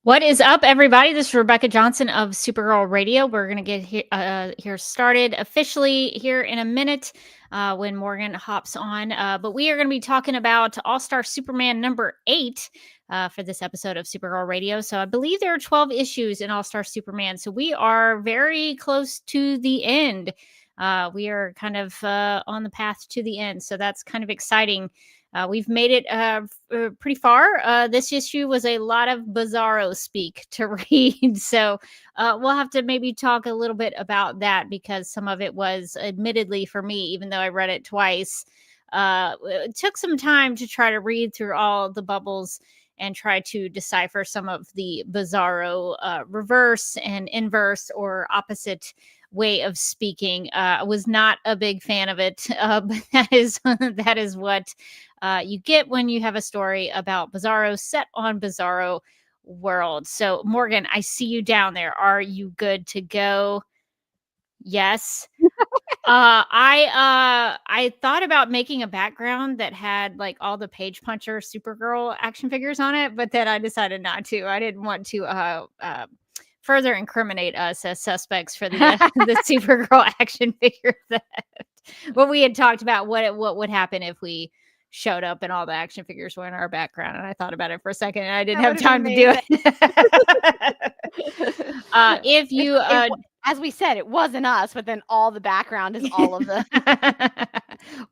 What is up, everybody? This is Rebecca Johnson of Supergirl Radio. We're going to get here started officially here in a minute when Morgan hops on. But we are going to be talking about All-Star Superman number 8 for this episode of Supergirl Radio. So I believe there are 12 issues in All-Star Superman. So we are very close to the end. We are kind of on the path to the end. So that's kind of exciting. We've made it pretty far. This issue was a lot of Bizarro speak to read. So we'll have to maybe talk a little bit about that because some of it was admittedly for me, even though I read it twice, it took some time to try to read through all the bubbles and try to decipher some of the Bizarro reverse and inverse or opposite way of speaking. I was not a big fan of it, but that is what you get when you have a story about Bizarro set on Bizarro world. So Morgan, I see you down there. Are you good to go? Yes. I thought about making a background that had like all the Page Puncher Supergirl action figures on it, but then I decided not to. I didn't want to further incriminate us as suspects for the Supergirl action figure theft. What we had talked about, what would happen if we showed up and all the action figures were in our background. And I thought about it for a second and I didn't have time to do it. If you, as we said, it wasn't us, but then all the background is all of the.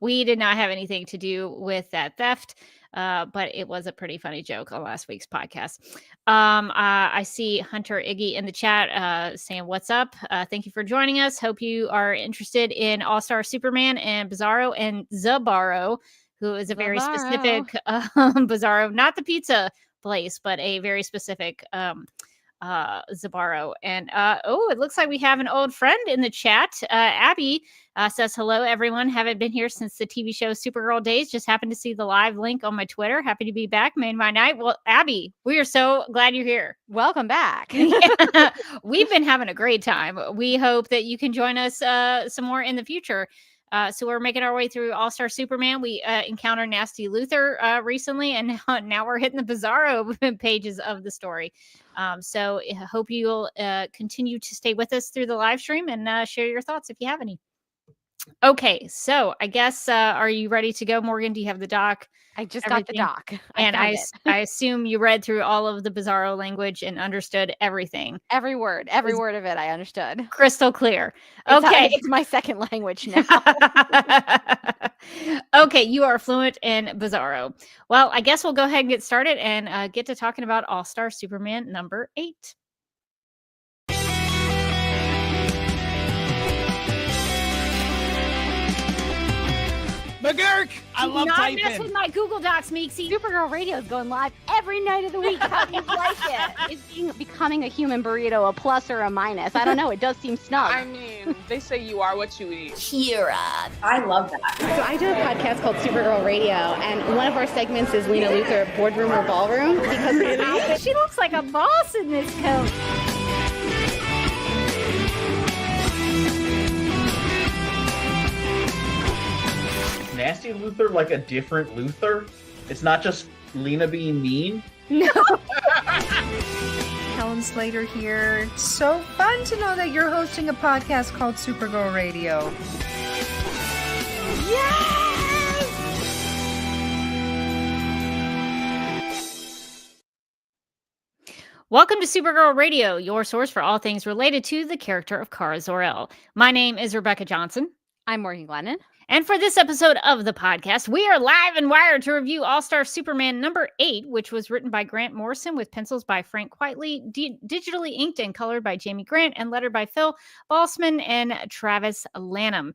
We did not have anything to do with that theft. But it was a pretty funny joke on last week's podcast. I see Hunter Iggy in the chat saying, "What's up? Thank you for joining us. Hope you are interested in All-Star Superman and Bizarro and Zabaro, who is a very specific Bizarro, not the pizza place, but a very specific Zabaro." And it looks like we have an old friend in the chat. Abby says, "Hello, everyone. Haven't been here since the TV show Supergirl days. Just happened to see the live link on my Twitter. Happy to be back. Made my night." Well, Abby, we are so glad you're here. Welcome back. Yeah, we've been having a great time. We hope that you can join us some more in the future. So we're making our way through All-Star Superman. We encountered Nasty Luther recently, and now we're hitting the Bizarro pages of the story. So I hope you'll continue to stay with us through the live stream and share your thoughts if you have any. Okay, so I guess, are you ready to go, Morgan? Do you have the doc? I just got the doc. And I assume you read through all of the Bizarro language and understood everything. Every word of it, I understood. Crystal clear. Okay. It's my second language now. Okay, you are fluent in Bizarro. Well, I guess we'll go ahead and get started and get to talking about All-Star Superman number 8. McGurk! I love typing. Not mess with my Google Docs, Meeksy. Supergirl Radio is going live every night of the week. How do you like it? Is becoming a human burrito a plus or a minus? I don't know. It does seem snug. I mean, they say you are what you eat. Kira. I love that. So I do a podcast called Supergirl Radio, and one of our segments is Lena Luthor, Boardroom or Ballroom, because she looks like a boss in this coat. Nasty Luther like a different Luther? It's not just Lena being mean? No. Helen Slater here. It's so fun to know that you're hosting a podcast called Supergirl Radio. Welcome to Supergirl Radio, your source for all things related to the character of Kara Zor-El. My name is Rebecca Johnson. I'm Morgan Glennon. And for this episode of the podcast, we are live and wired to review All-Star Superman number 8, which was written by Grant Morrison with pencils by Frank Quitely, digitally inked and colored by Jamie Grant, and lettered by Phil Balsman and Travis Lanham.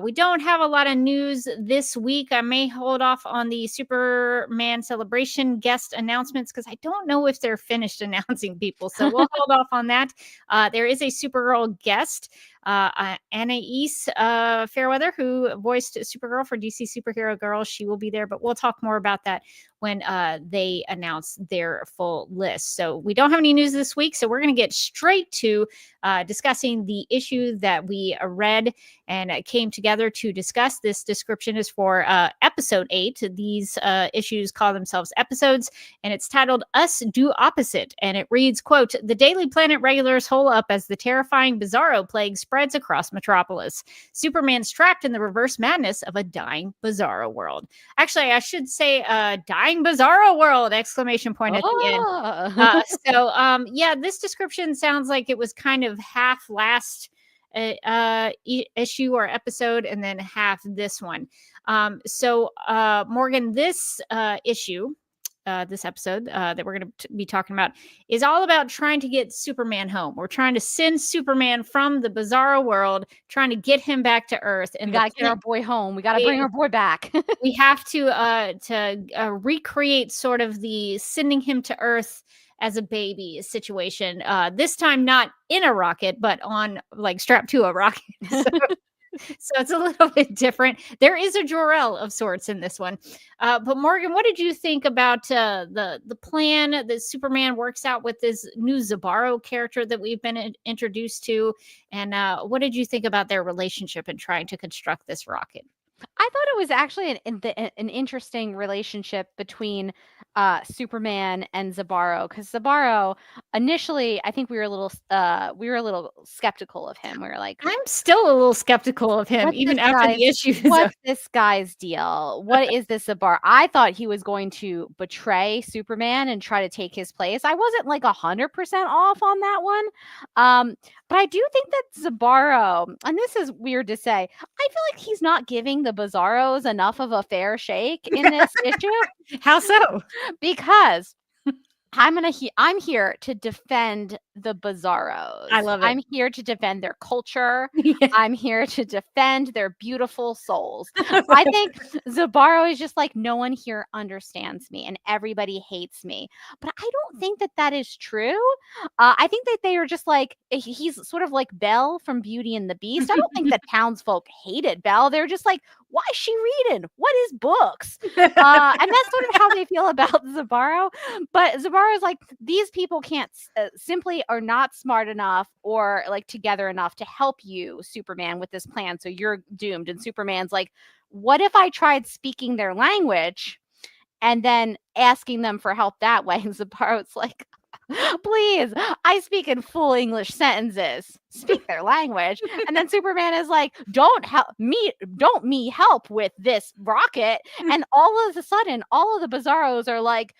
We don't have a lot of news this week. I may hold off on the Superman Celebration guest announcements because I don't know if they're finished announcing people. So we'll hold off on that. There is a Supergirl guest. Anais Fairweather, who voiced Supergirl for DC Superhero Girls. She will be there, but we'll talk more about that when they announce their full list. So we don't have any news this week, so we're going to get straight to discussing the issue that we read and came together to discuss. This description is for episode 8. These issues call themselves episodes, and it's titled Us Do Opposite, and it reads, quote, "The Daily Planet regulars hole up as the terrifying Bizarro plague spreads across Metropolis. Superman's trapped in the reverse madness of a dying Bizarro world." Actually, I should say dying Bizarro world, exclamation point at the end. Yeah, this description sounds like it was kind of half last issue or episode and then half this one. Morgan, this issue, this episode that we're going to be talking about is all about trying to get Superman home. We're trying to send Superman from the Bizarro world, trying to get him back to Earth. And we got to get our boy home. We got to bring our boy back. We have to recreate sort of the sending him to Earth as a baby situation. This time not in a rocket, but on like strapped to a rocket. So it's a little bit different. There is a Jor-El of sorts in this one. But Morgan, what did you think about the plan that Superman works out with this new Zabaro character that we've been introduced to? And what did you think about their relationship and trying to construct this rocket? I thought it was actually an interesting relationship between Superman and Zabaro, because Zabaro initially, I think we were a little skeptical of him. We were like, I'm still a little skeptical of him, What's even this after guy's- the issues. what's this guy's deal? What is this Zabaro? I thought he was going to betray Superman and try to take his place. I wasn't like 100% off on that one. But I do think that Zabaro, and this is weird to say, I feel like he's not giving the Bizarros enough of a fair shake in this issue. How so? Because I'm here to defend the Bizarros. I love it. I'm here to defend their culture. Yeah. I'm here to defend their beautiful souls. I think Zabaro is just like, no one here understands me and everybody hates me. But I don't think that that is true. I think that they are just like, he's sort of like Belle from Beauty and the Beast. I don't think that townsfolk hated Belle. They're just like, why is she reading? What is books? And that's sort of how they feel about Zabaro. But Zabaro is like, these people can't simply are not smart enough or like together enough to help you, Superman, with this plan. So you're doomed. And Superman's like, what if I tried speaking their language and then asking them for help that way? And Zabaro's like, please, I speak in full English sentences. Speak their language. And then Superman is like, don't me help with this rocket. And all of a sudden, all of the Bizarros are like,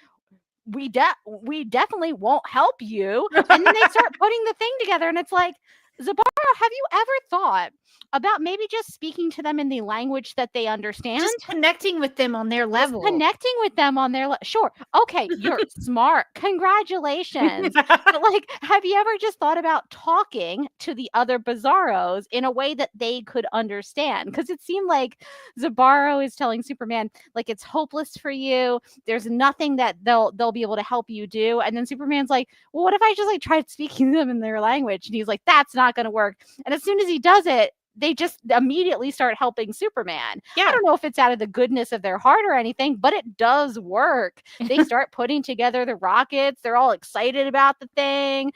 we definitely won't help you. And then they start putting the thing together, and it's like, Zabaro, have you ever thought about maybe just speaking to them in the language that they understand? Just connecting with them on their level. Connecting with them on their sure. Okay, you're smart. Congratulations. But like, have you ever just thought about talking to the other Bizarros in a way that they could understand? Because it seemed like Zabaro is telling Superman, like, it's hopeless for you. There's nothing that they'll be able to help you do. And then Superman's like, well, what if I just like tried speaking to them in their language? And he's like, that's not going to work. And as soon as he does it, they just immediately start helping Superman. Yeah. I don't know if it's out of the goodness of their heart or anything, but it does work. They start putting together the rockets. They're all excited about the thing.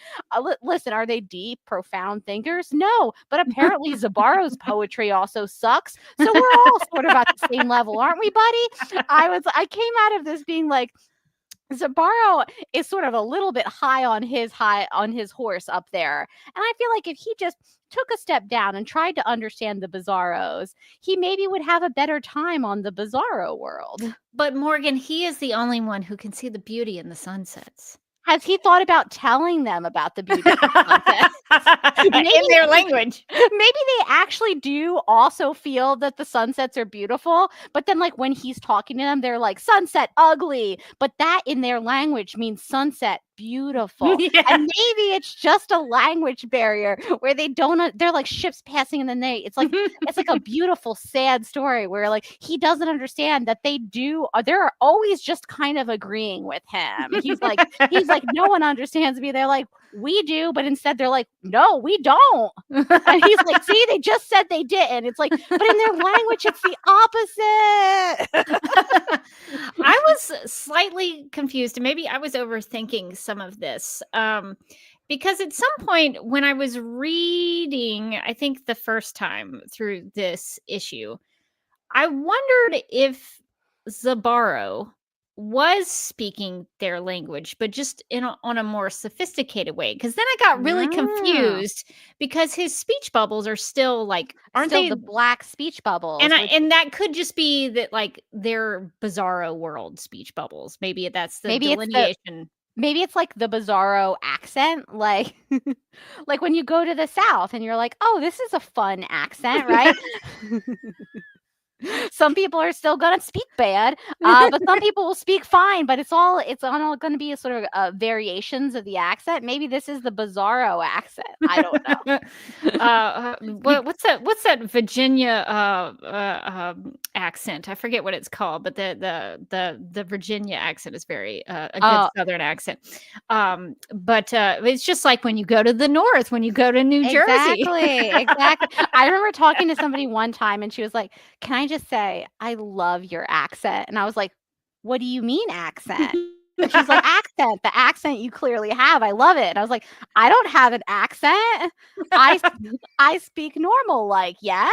Listen, are they deep, profound thinkers? No, but apparently Zabaro's poetry also sucks. So we're all sort of at the same level, aren't we, buddy? I came out of this being like, Zabaro is sort of a little bit high on his horse up there. And I feel like if he just took a step down and tried to understand the Bizarros, he maybe would have a better time on the Bizarro world. But Morgan, he is the only one who can see the beauty in the sunsets. Has he thought about telling them about the beauty of the sunsets? In their language. Maybe they actually do also feel that the sunsets are beautiful, but then like when he's talking to them, they're like, sunset ugly, but that in their language means sunset beautiful. Yeah. And maybe it's just a language barrier where they're like ships passing in the night. It's like a beautiful sad story where like he doesn't understand that they're always just kind of agreeing with him. He's like no one understands me. They're like, we do, but instead they're like, no, we don't. And he's like, see, they just said they didn't. It's like, but in their language it's the opposite. I was slightly confused, and maybe I was overthinking some of this. Because at some point when I was reading, I think the first time through this issue, I wondered if Zabaro was speaking their language, but just on a more sophisticated way. Because then I got really confused because his speech bubbles are still like, aren't Still they the black speech bubbles? And that could just be that like their Bizarro world speech bubbles. Maybe that's the delineation. Maybe it's like the Bizarro accent, like like when you go to the South and you're like, oh, this is a fun accent, right? Some people are still gonna speak bad, but some people will speak fine. But it's all going to be a sort of variations of the accent. Maybe this is the Bizarro accent. I don't know. What's that Virginia accent? I forget what it's called, but the Virginia accent is very a good Southern accent. But it's just like when you go to the North, when you go to New Jersey. Exactly. I remember talking to somebody one time, and she was like, "Can I just say I love your accent?" And I was like, what do you mean accent? And she's like, accent, the accent you clearly have, I love it. And I was like, I don't have an accent. I speak normal, like, yes.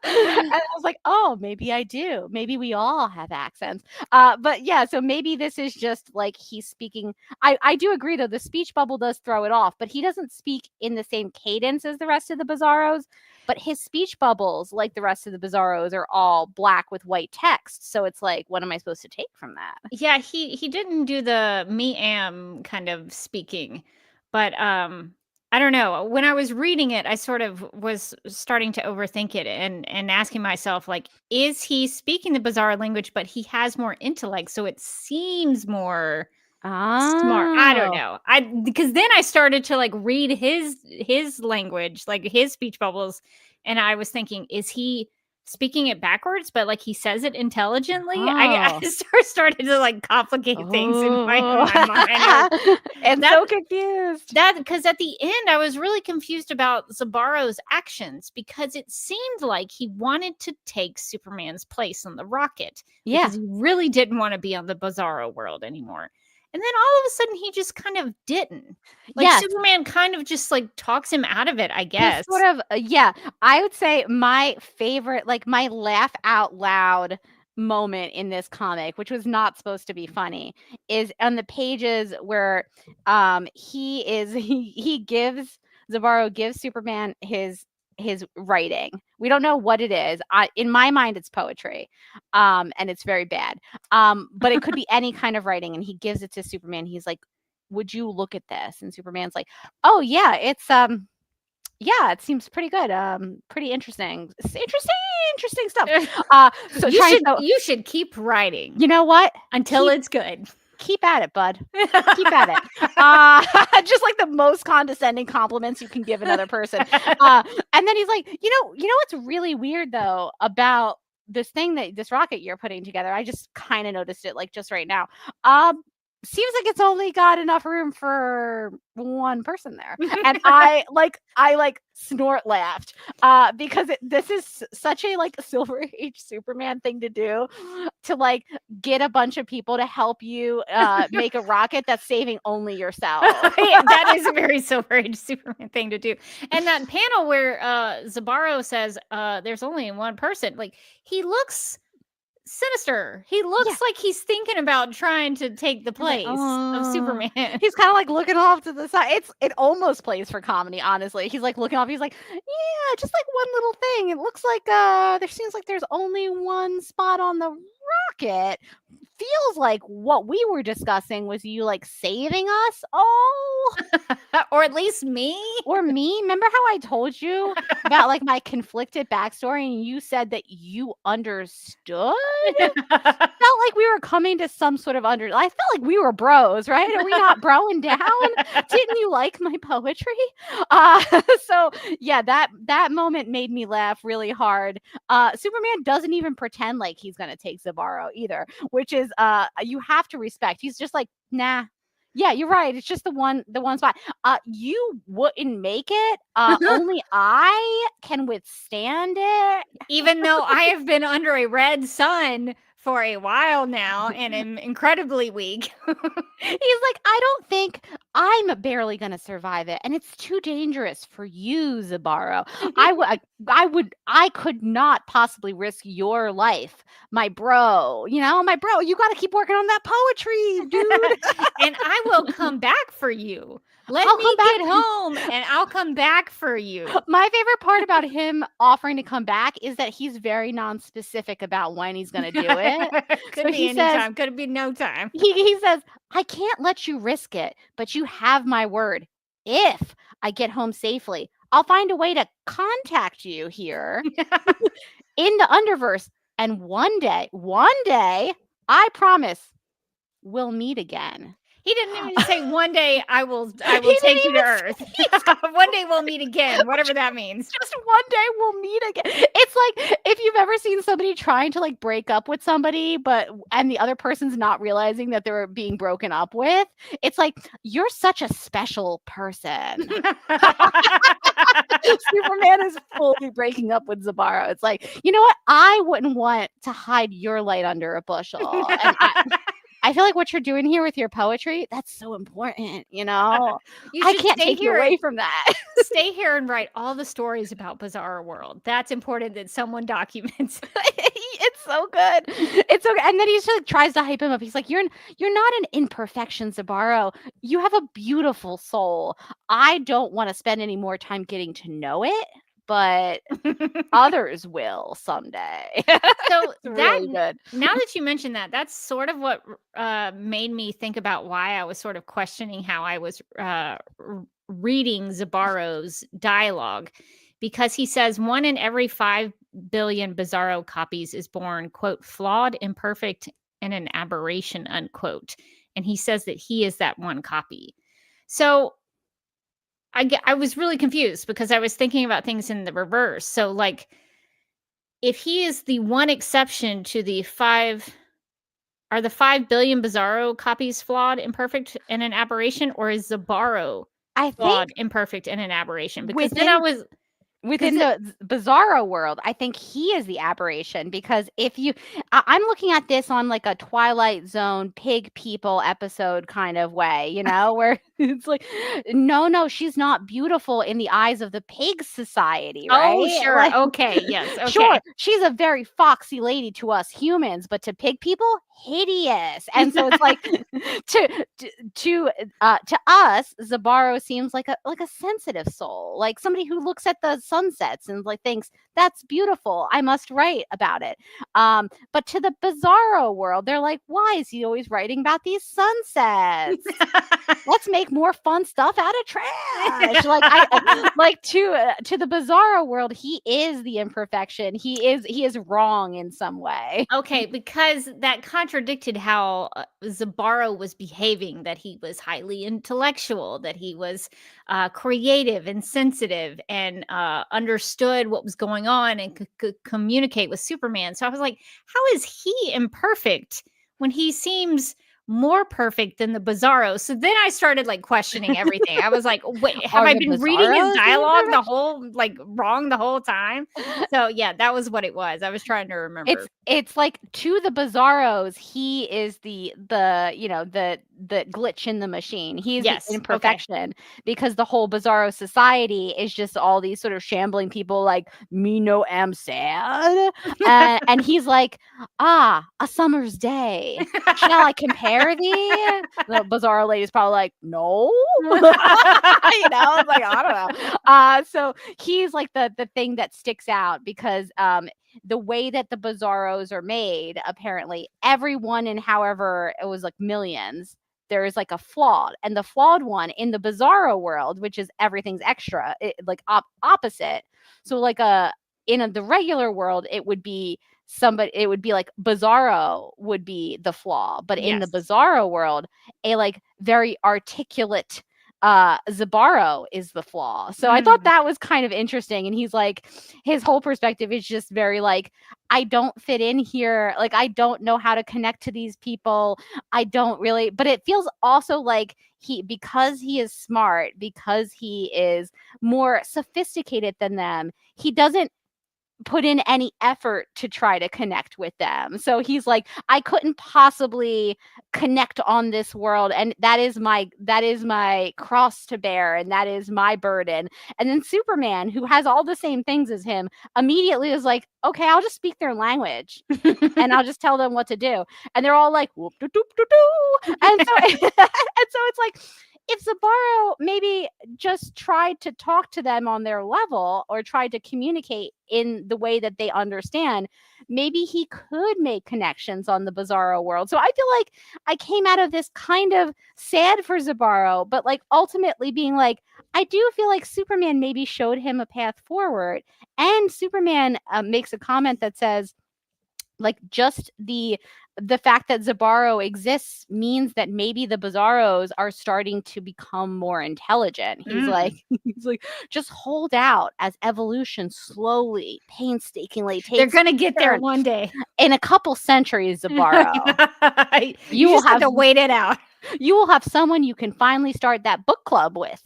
And I was like, oh, maybe I do. Maybe we all have accents. But yeah, so maybe this is just like he's speaking. I do agree, though, the speech bubble does throw it off, but he doesn't speak in the same cadence as the rest of the Bizarros. But his speech bubbles, like the rest of the Bizarros, are all black with white text. So it's like, what am I supposed to take from that? Yeah, he didn't do the me am kind of speaking, but I don't know. When I was reading it, I sort of was starting to overthink it and asking myself, like, is he speaking the Bizarro language, but he has more intellect, so it seems more smart. I don't know. Because then I started to like read his language, like his speech bubbles, and I was thinking, is he speaking it backwards, but like he says it intelligently? I started to like complicate things in my mind. And so confused. That because at the end I was really confused about Zabaro's actions, because it seemed like he wanted to take Superman's place on the rocket. Yeah. Because he really didn't want to be on the Bizarro world anymore. And then all of a sudden, he just kind of didn't. Like, Yes. Superman kind of just, like, talks him out of it, I guess. Sort of, yeah. I would say my favorite, like, my laugh out loud moment in this comic, which was not supposed to be funny, is on the pages where Zabaro gives Superman his writing. We don't know what it is. In my mind, it's poetry, and it's very bad. But it could be any kind of writing, and he gives it to Superman. He's like, "Would you look at this?" And Superman's like, "Oh yeah, it's yeah, it seems pretty good. Pretty interesting. Interesting stuff." So you should keep writing. You know what? Until it's good. Keep at it, bud. Keep at it. Just like the most condescending compliments you can give another person. And then he's like, you know what's really weird though about this rocket you're putting together? I just kind of noticed it like just right now. Seems like it's only got enough room for one person there. And I snort laughed because this is such a like Silver Age Superman thing to do, to like get a bunch of people to help you make a rocket that's saving only yourself. That is a very Silver Age Superman thing to do. And that panel where Zabaro says there's only one person, like he looks sinister. He looks like he's thinking about trying to take the place of Superman. He's kind of like looking off to the side. It almost plays for comedy, honestly. He's like looking off. He's like, yeah, just like one little thing. It looks like there seems like there's only one spot on the rocket. Feels like what we were discussing was you like saving us all. Or at least me. Or me. Remember how I told you about like my conflicted backstory and you said that you understood? Felt like we were coming to some sort of I felt like we were bros, right? Are we not broing down? Didn't you like my poetry? So yeah, that moment made me laugh really hard. Superman doesn't even pretend like he's gonna take Zabaro either, which is you have to respect. He's just like, nah. Yeah, you're right. It's just the one spot. You wouldn't make it. Only I can withstand it. Even though I have been under a red sun for a while now and am incredibly weak. He's like, I don't think I'm barely going to survive it. And it's too dangerous for you, Zabaro. I could not possibly risk your life. My bro, you got to keep working on that poetry, dude. And I will come back for you. Let me get home and I'll come back for you. My favorite part about him offering to come back is that he's very non-specific about when he's going to do it. Could be any time. Could be no time. He says, I can't let you risk it, but you have my word. If I get home safely, I'll find a way to contact you here in the Underverse. And one day, I promise we'll meet again. He didn't even say one day I will take you to Earth. One day we'll meet again, whatever that means. Just one day we'll meet again. It's like if you've ever seen somebody trying to like break up with somebody, and the other person's not realizing that they're being broken up with. It's like, you're such a special person. Superman is fully breaking up with Zabaro. It's like, you know what? I wouldn't want to hide your light under a bushel. I feel like what you're doing here with your poetry, that's so important, you know? You I should can't stay take you here away from that. stay here and write all the stories about Bizarro World. That's important that someone documents. It's so good. It's so good. And then he just like tries to hype him up. He's like, you're not an imperfection, Zabaro. You have a beautiful soul. I don't want to spend any more time getting to know it, but others will someday. So It's really good. now that you mentioned that, that's sort of what made me think about why I was sort of questioning how I was reading Zabaro's dialogue, because he says 1 in every 5 billion Bizarro copies is born, quote, flawed, imperfect, and an aberration, unquote. And he says that he is that one copy. So I was really confused because I was thinking about things in the reverse. So like, if he is the one exception to the 5 billion Bizarro copies flawed, imperfect, and an aberration, or is Zabaro I flawed, think imperfect, and an aberration? Because then I was within the Bizarro world, I think he is the aberration, because if you, I'm looking at this on like a Twilight Zone pig people episode kind of way, you know, where it's like, no, she's not beautiful in the eyes of the pig society, right? oh sure, Like, okay, yes, okay. sure, she's a very foxy lady to us humans, but to pig people, hideous. And so it's like to us, Zabaro seems like a sensitive soul, like somebody who looks at the sunsets and like thinks that's beautiful, I must write about it. But to the Bizarro world, they're like, why is he always writing about these sunsets? Let's make more fun stuff out of trash. Like to the Bizarro world, he is the imperfection. He is wrong in some way. Okay, because that contradicted how Zabaro was behaving, that he was highly intellectual, that he was creative and sensitive and understood what was going on and could communicate with Superman. So I was like, how is he imperfect when he seems more perfect than the Bizarro? So then I started like questioning everything. I was like, wait, have Are I the been reading his Bizarros the dialogue the whole wrong the whole time? So yeah, that was what it was. I was trying to remember. It's like, to the Bizarros, he is the glitch in the machine. He's Yes, the okay. imperfection, because the whole Bizarro society is just all these sort of shambling people like, me no am sad. And he's like, a summer's day. Shall I compare thee? The Bizarro lady's probably like, no. You know, it's like, I don't know. So he's like the thing that sticks out, because the way that the Bizarros are made, apparently everyone in, however it was like millions, there is like a flawed, and the flawed one in the Bizarro world, which is everything's extra, opposite. So like in the regular world, it would be like Bizarro would be the flaw, but in the Yes. Bizarro world, a like very articulate Zabaro is the flaw. So I thought that was kind of interesting. And he's like, his whole perspective is just very like, I don't fit in here. Like, I don't know how to connect to these people. I don't really, but it feels also like because he is smart, because he is more sophisticated than them, he doesn't put in any effort to try to connect with them. So he's like, I couldn't possibly connect on this world, and that is my cross to bear, and that is my burden. And then Superman, who has all the same things as him, immediately is like, okay, I'll just speak their language and I'll just tell them what to do. And they're all like, whoop doo doo doo doo. And so it's like, if Zabaro maybe just tried to talk to them on their level, or tried to communicate in the way that they understand, maybe he could make connections on the Bizarro world. So I feel like I came out of this kind of sad for Zabaro, but like ultimately being like, I do feel like Superman maybe showed him a path forward. And Superman makes a comment that says, like, just the fact that Zabaro exists means that maybe the Bizarros are starting to become more intelligent. He's like, just hold out as evolution slowly, painstakingly takes. They're gonna get there one day. In a couple centuries, Zabaro. you will have to wait it out. You will have someone you can finally start that book club with.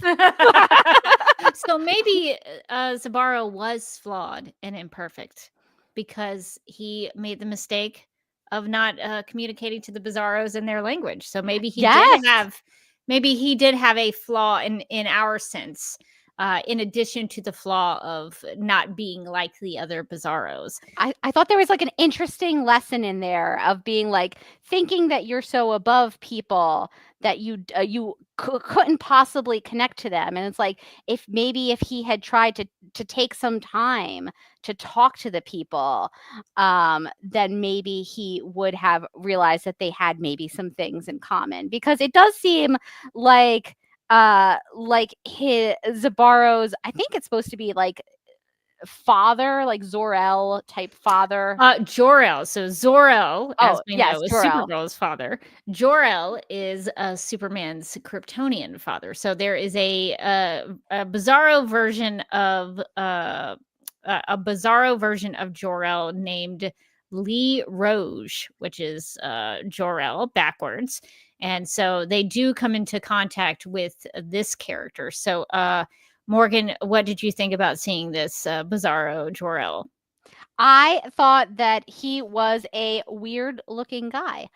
So maybe Zabaro was flawed and imperfect, because he made the mistake not communicating to the Bizarros in their language. So maybe he Yes. did have a flaw in our sense, in addition to the flaw of not being like the other Bizarros. I thought there was like an interesting lesson in there of being like thinking that you're so above people that you couldn't possibly connect to them. And it's like if he had tried to take some time to talk to the people, then maybe he would have realized that they had maybe some things in common, because it does seem like his Zabaro's, I think it's supposed to be like father, like Zor-El type father. Jor-El. So Zor-El, as we know, is Jor-El. Supergirl's father. Jor-El is Superman's Kryptonian father. So there is a Bizarro version of Jor-El named Lee Rouge, which is Jor-El backwards. And so they do come into contact with this character. So Morgan, what did you think about seeing this Bizarro Jor-El? I thought that he was a weird looking guy.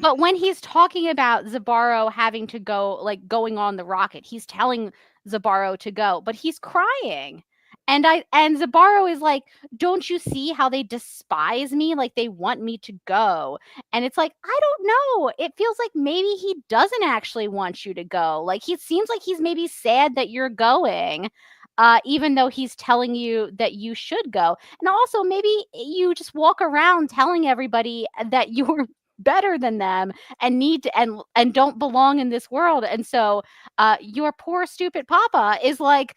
But when he's talking about Zabaro having to go, like going on the rocket, he's telling Zabaro to go, but he's crying. And Zabaro is like, don't you see how they despise me? Like they want me to go. And it's like, I don't know. It feels like maybe he doesn't actually want you to go. Like he seems like he's maybe sad that you're going. Even though he's telling you that you should go. And also maybe you just walk around telling everybody that you're better than them and need to and don't belong in this world. And so your poor stupid papa is like,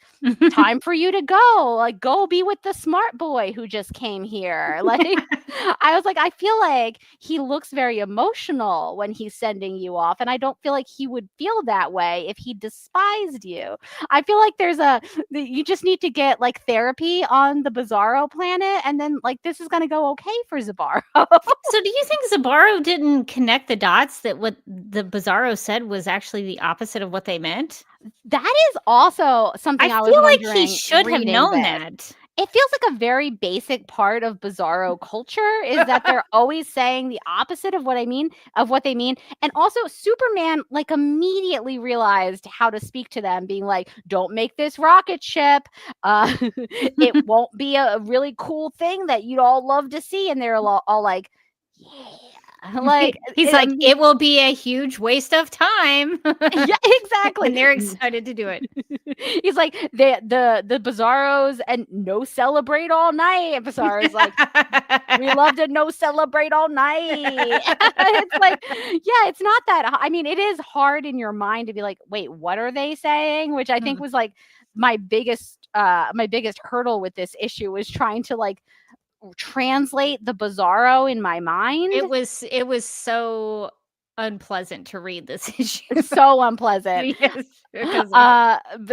time for you to go. Like go be with the smart boy who just came here. Like I was like, I feel like he looks very emotional when he's sending you off. And I don't feel like he would feel that way if he despised you. I feel like you just need to get like therapy on the Bizarro planet. And then like, this is going to go okay for Zabaro. So do you think Zabaro didn't connect the dots that what the Bizarro said was actually the opposite of what they meant? That is also something I was feel like wondering he should have known that. It feels like a very basic part of Bizarro culture is that they're always saying the opposite of what they mean. And also Superman like immediately realized how to speak to them, being like, don't make this rocket ship. It won't be a really cool thing that you'd all love to see. And they're all like, yeah. Like he's like, it will be a huge waste of time. Yeah, exactly. And they're excited to do it. He's like, the Bizarros and no celebrate all night. Bizarro's like, we love to no celebrate all night. It's like, yeah, it's not that. I mean, it is hard in your mind to be like, wait, what are they saying? Which I think was like my biggest hurdle with this issue was trying to like translate the Bizarro in my mind. It was so unpleasant to read this issue. So unpleasant. Yes.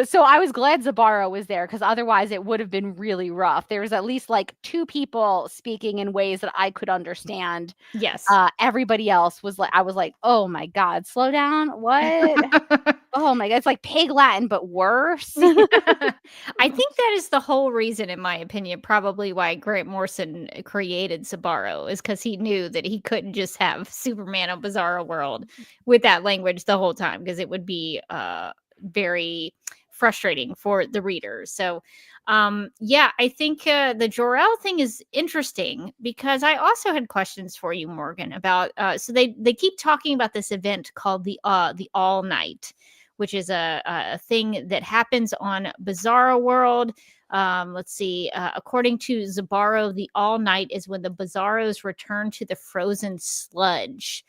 So I was glad Zabaro was there, because otherwise it would have been really rough. There was at least like two people speaking in ways that I could understand. Yes. Everybody else was like, I was like, oh my God, slow down. What? Oh my God. It's like Pig Latin, but worse. I think that is the whole reason, in my opinion, probably why Grant Morrison created Zabaro, is because he knew that he couldn't just have Superman on Bizarro World with that language the whole time, because it would be very frustrating for the readers. So I think the Jor-El thing is interesting, because I also had questions for you, Morgan, about so they keep talking about this event called the All Night, which is a thing that happens on Bizarro World. Let's see. According to Zabaro, the All Night is when the Bizarros return to the frozen sludge.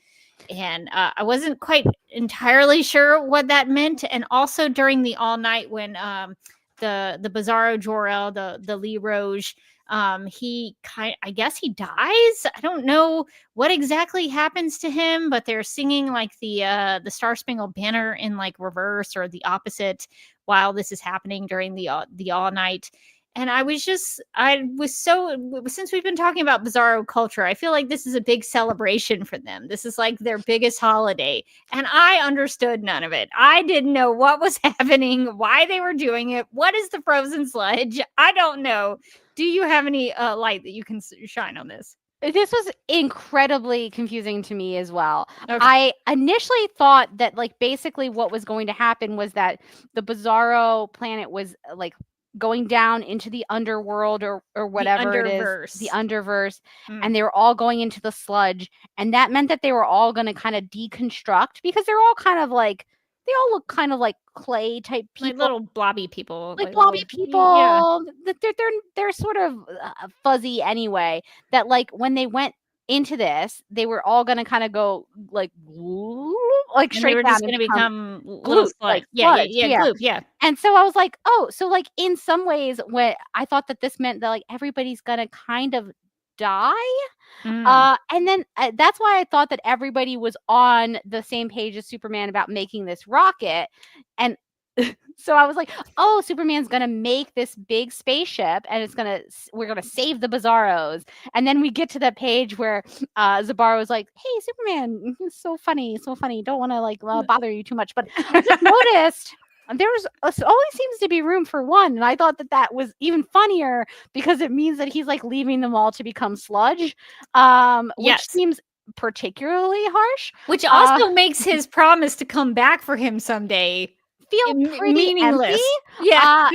And I wasn't quite entirely sure what that meant. And also during the All Night, when the Bizarro Jor-El, the Lee Rouge, I guess he dies. I don't know what exactly happens to him, but they're singing like the Star Spangled Banner in like reverse or the opposite while this is happening during the All Night. And I was so, since we've been talking about Bizarro culture, I feel like this is a big celebration for them. This is like their biggest holiday. And I understood none of it. I didn't know what was happening, why they were doing it. What is the frozen sludge? I don't know. Do you have any light that you can shine on this? This was incredibly confusing to me as well. Okay. I initially thought that like basically what was going to happen was that the Bizarro planet was like going down into the underworld or whatever it is, the underverse, and they were all going into the sludge, and that meant that they were all going to kind of deconstruct because they're all kind of like they all look kind of like clay type people, like little blobby people, like blobby little, people. They're sort of fuzzy anyway. That like when they went into this, they were all going to kind of go like and straight they were down just and going to become little gloop, sludge. like Yeah, sludge, gloop, yeah. And so I was like, oh, so like in some ways, when I thought that this meant that like everybody's going to kind of die. And then that's why I thought that everybody was on the same page as Superman about making this rocket. And so I was like, oh, Superman's going to make this big spaceship and we're going to save the Bizarros. And then we get to that page where Zabaro was like, hey, Superman, so funny. Don't want to like bother you too much. But I just noticed there's always seems to be room for one. And I thought that was even funnier because it means that he's like leaving them all to become sludge, which seems particularly harsh. Which also makes his promise to come back for him someday feel pretty meaningless. Empty. Yeah.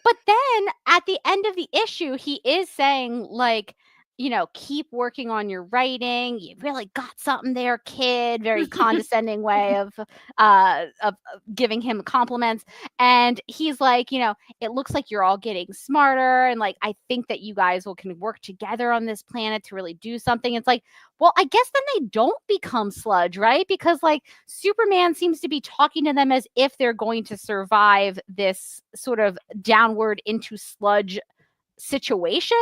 But then at the end of the issue, he is saying like, you know, keep working on your writing. You really got something there, kid. Very condescending way of giving him compliments. And he's like, you know, it looks like you're all getting smarter. And like, I think that you guys can work together on this planet to really do something. It's like, well, I guess then they don't become sludge, right? Because like Superman seems to be talking to them as if they're going to survive this sort of downward into sludge situation.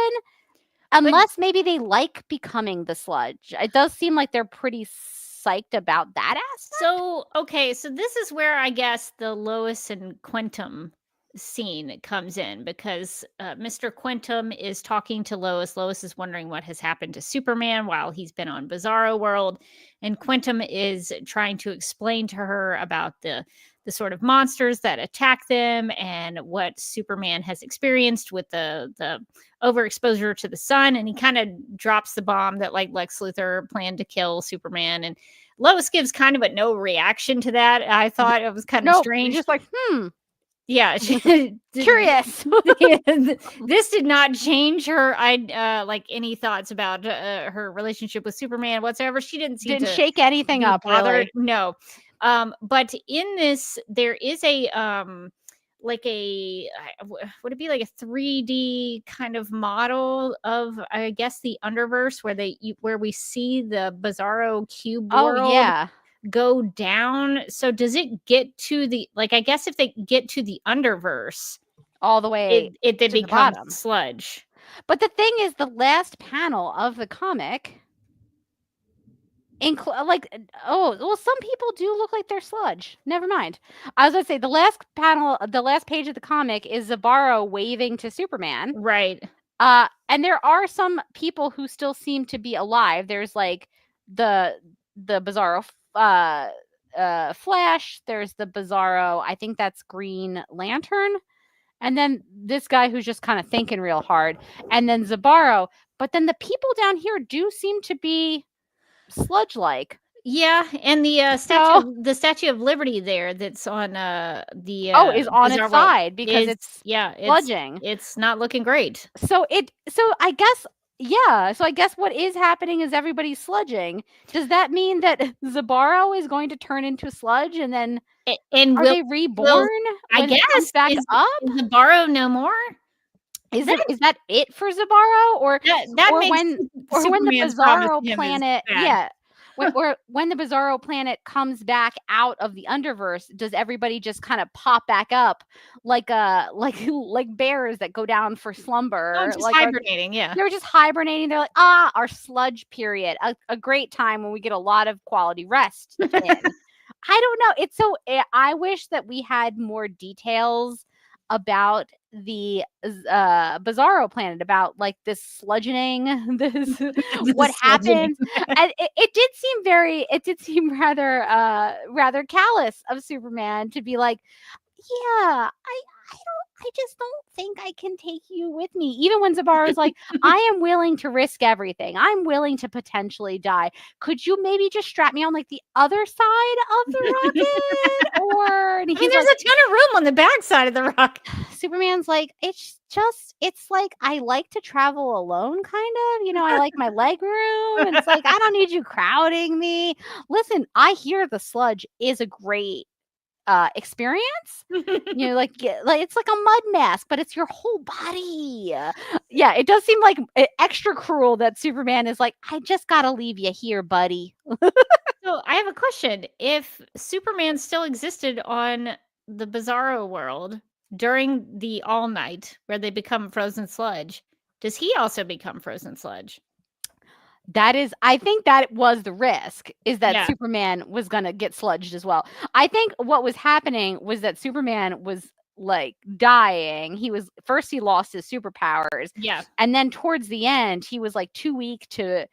Unless maybe they like becoming the sludge. It does seem like they're pretty psyched about that aspect. So, okay, so this is where I guess the Lois and Quantum scene comes in because Mr. Quantum is talking to Lois. Lois is wondering what has happened to Superman while he's been on Bizarro World. And Quantum is trying to explain to her about the sort of monsters that attack them and what Superman has experienced with the overexposure to the sun. And he kind of drops the bomb that like Lex Luthor planned to kill Superman. And Lois gives kind of a no reaction to that. I thought it was kind of strange. Just like, Yeah. Curious. This did not change her like any thoughts about her relationship with Superman whatsoever. She didn't shake anything up, bothered. really. No. But in this, there is a like a would it be like a 3D kind of model of I guess the Underverse where we see the Bizarro cube world go down. So does it get to the like I guess if they get to the Underverse all the way it then becomes sludge. But the thing is, the last panel of the comic some people do look like they're sludge. Never mind. I was gonna say the last page of the comic is Zabaro waving to Superman. Right. And there are some people who still seem to be alive. There's like the Bizarro Flash. There's the Bizarro. I think that's Green Lantern. And then this guy who's just kind of thinking real hard. And then Zabaro. But then the people down here do seem to be sludge-like. Yeah, and the Statue of Liberty there that's on the is on its side because it's sludging. It's not looking great. So I guess what is happening is everybody's sludging. Does that mean that Zabaro is going to turn into sludge and then are they reborn? I guess it comes back up. Is Zabaro no more? Is that it for Zabaro, or when the Bizarro planet? when the Bizarro planet comes back out of the Underverse, does everybody just kind of pop back up like bears that go down for slumber? Just hibernating, They're just hibernating. They're like, our sludge period, a great time when we get a lot of quality rest in. I don't know. It's so. I wish that we had more details about the Bizarro planet, about like this sludging, what happened. And it did seem rather callous of Superman to be like, yeah, I just don't think I can take you with me. Even when Zabaro's like, I am willing to risk everything. I'm willing to potentially die. Could you maybe just strap me on like the other side of the rocket? Or and I mean, he's there's like, a ton of room on the backside of the rocket. Superman's like, it's like I like to travel alone, kind of. You know, I like my leg room. And it's like, I don't need you crowding me. Listen, I hear the sludge is a great experience. You know, like it's like a mud mask, but it's your whole body. Yeah, it does seem like extra cruel that Superman is like, I just gotta leave you here, buddy. So I have a question. If Superman still existed on the Bizarro world during the All Night where they become frozen sludge, does he also become frozen sludge? That is, I think that was the risk, is that Yeah. Superman was gonna get sludged as well. I think what was happening was that Superman was like dying. He lost his superpowers. Yeah. And then towards the end, he was like too weak to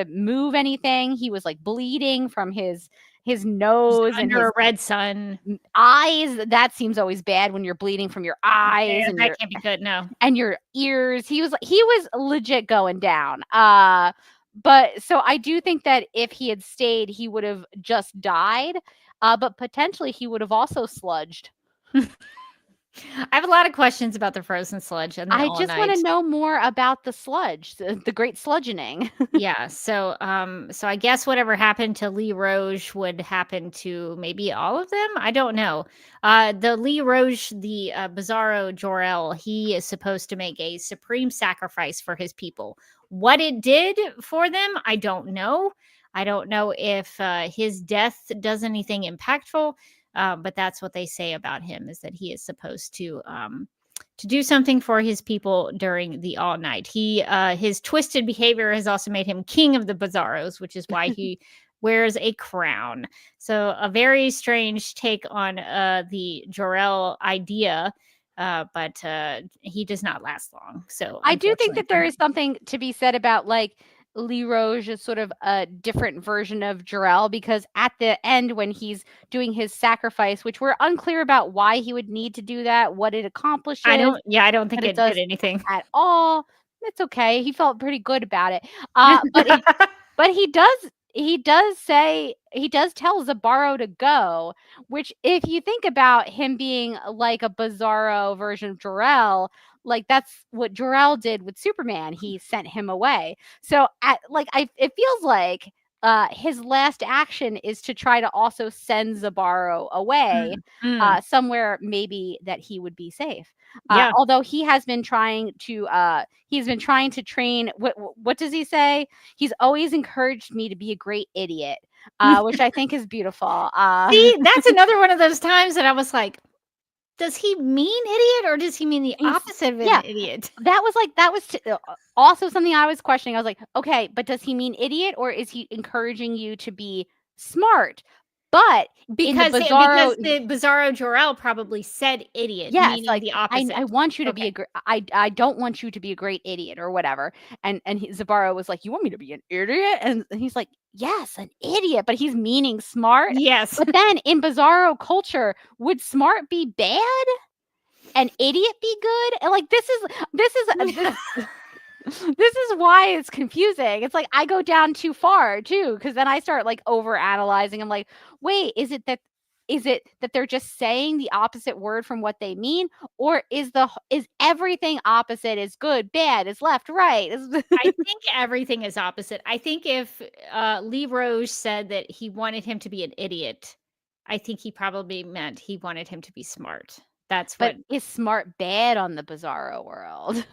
move anything. He was like bleeding from his nose and Under his a red sun. eyes. That seems always bad when you're bleeding from your eyes Yeah, and that can't be good. No. your ears. He was legit going down. But so I do think that if he had stayed, he would have just died. But potentially he would have also sludged. I have a lot of questions about the frozen sludge and the I All just Night. want to know more about the sludge, the great sludgening. Yeah. So I guess whatever happened to Lee Roge would happen to maybe all of them. I don't know. The Lee Roge, the Bizarro Jor-El, he is supposed to make a supreme sacrifice for his people. What it did for them, I don't know. I don't know if his death does anything impactful, but that's what they say about him, is that he is supposed to do something for his people during the All Night. His twisted behavior has also made him king of the Bizarros, which is why he wears a crown. So a very strange take on the Jor-El idea, but he does not last long. So I do think unfortunately that for there him. is something to be said about like Lee Roge is sort of a different version of Jor-El, because at the end when he's doing his sacrifice, which we're unclear about why he would need to do that, what it accomplishes, I don't think but it does did anything. at all. It's okay. He felt pretty good about it. But he does tell Zabaro to go, which if you think about him being like a Bizarro version of Jor-El, like that's what Jor-El did with Superman. He sent him away. So it feels like his last action is to try to also send Zabaro away somewhere maybe that he would be safe. Yeah. Although he has been trying to train. What does he say? He's always encouraged me to be a great idiot, which I think is beautiful. See, that's another one of those times that I was like, does he mean idiot or does he mean the opposite of an idiot? That was also something I was questioning. I was like, okay, but does he mean idiot or is he encouraging you to be smart? But because the Bizarro Jor-El probably said idiot, meaning like the opposite. I want you to be I don't want you to be a great idiot or whatever. And Zabaro was like, you want me to be an idiot? And he's like, yes, an idiot, but he's meaning smart. Yes. But then in Bizarro culture, would smart be bad? An idiot be good? And like this is why it's confusing. It's like I go down too far too, because then I start like over analyzing. I'm like, wait, is it that they're just saying the opposite word from what they mean, or is everything opposite is good, bad is left, right? I think everything is opposite. I think if Lee Roge said that he wanted him to be an idiot, I think he probably meant he wanted him to be smart. But is smart bad on the Bizarro world?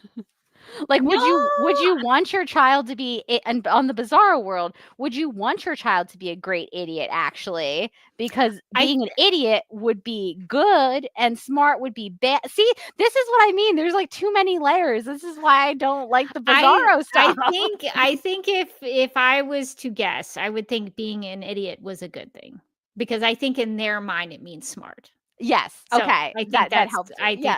Like, would you want your child to be, and on the Bizarro world, would you want your child to be a great idiot, actually? Because being an idiot would be good and smart would be bad. See, this is what I mean. There's like too many layers. This is why I don't like the Bizarro stuff. I think if I was to guess, I would think being an idiot was a good thing, because I think in their mind it means smart. Yes. So okay. I think that helps. I think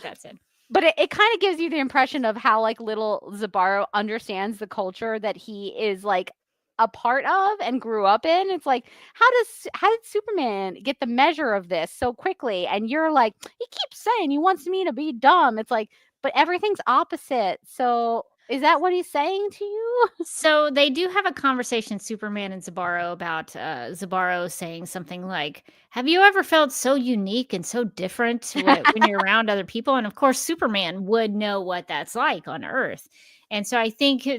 that's it. But it kind of gives you the impression of how like little Zabaro understands the culture that he is like a part of and grew up in. It's like, how did Superman get the measure of this so quickly? And you're like, he keeps saying he wants me to be dumb. It's like, but everything's opposite. So is that what he's saying to you? So they do have a conversation, Superman and Zabaro, about Zabaro saying something like, "Have you ever felt so unique and so different when you're around other people?" And of course, Superman would know what that's like on Earth. And so I think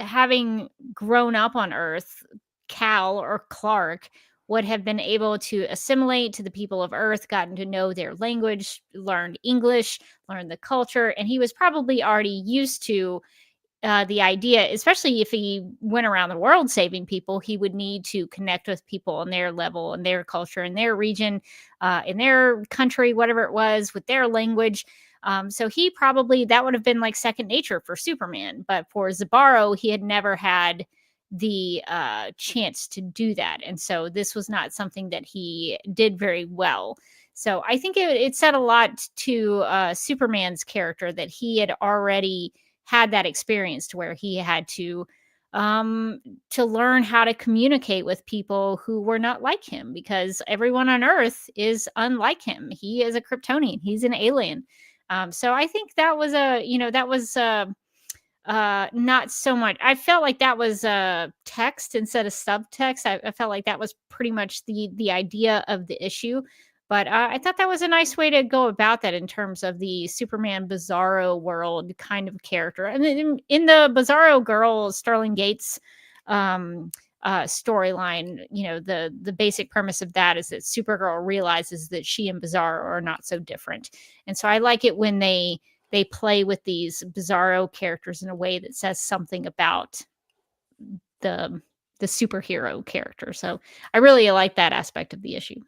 having grown up on Earth, Cal or Clark would have been able to assimilate to the people of Earth, gotten to know their language, learned English, learned the culture, and he was probably already used to the idea, especially if he went around the world saving people, he would need to connect with people on their level and their culture and their region, in their country, whatever it was, with their language. So he probably, that would have been like second nature for Superman. But for Zabaro, he had never had the chance to do that. And so this was not something that he did very well. So I think it said a lot to Superman's character that he had already had that experience to where he had to learn how to communicate with people who were not like him, because everyone on Earth is unlike him. He is a Kryptonian. He's an alien. So I think that was not so much. I felt like that was text instead of subtext. I felt like that was pretty much the idea of the issue. But I thought that was a nice way to go about that in terms of the Superman Bizarro world kind of character. And then in the Bizarro Girl, Sterling Gates storyline, the basic premise of that is that Supergirl realizes that she and Bizarro are not so different. And so I like it when they play with these Bizarro characters in a way that says something about the superhero character. So I really like that aspect of the issue.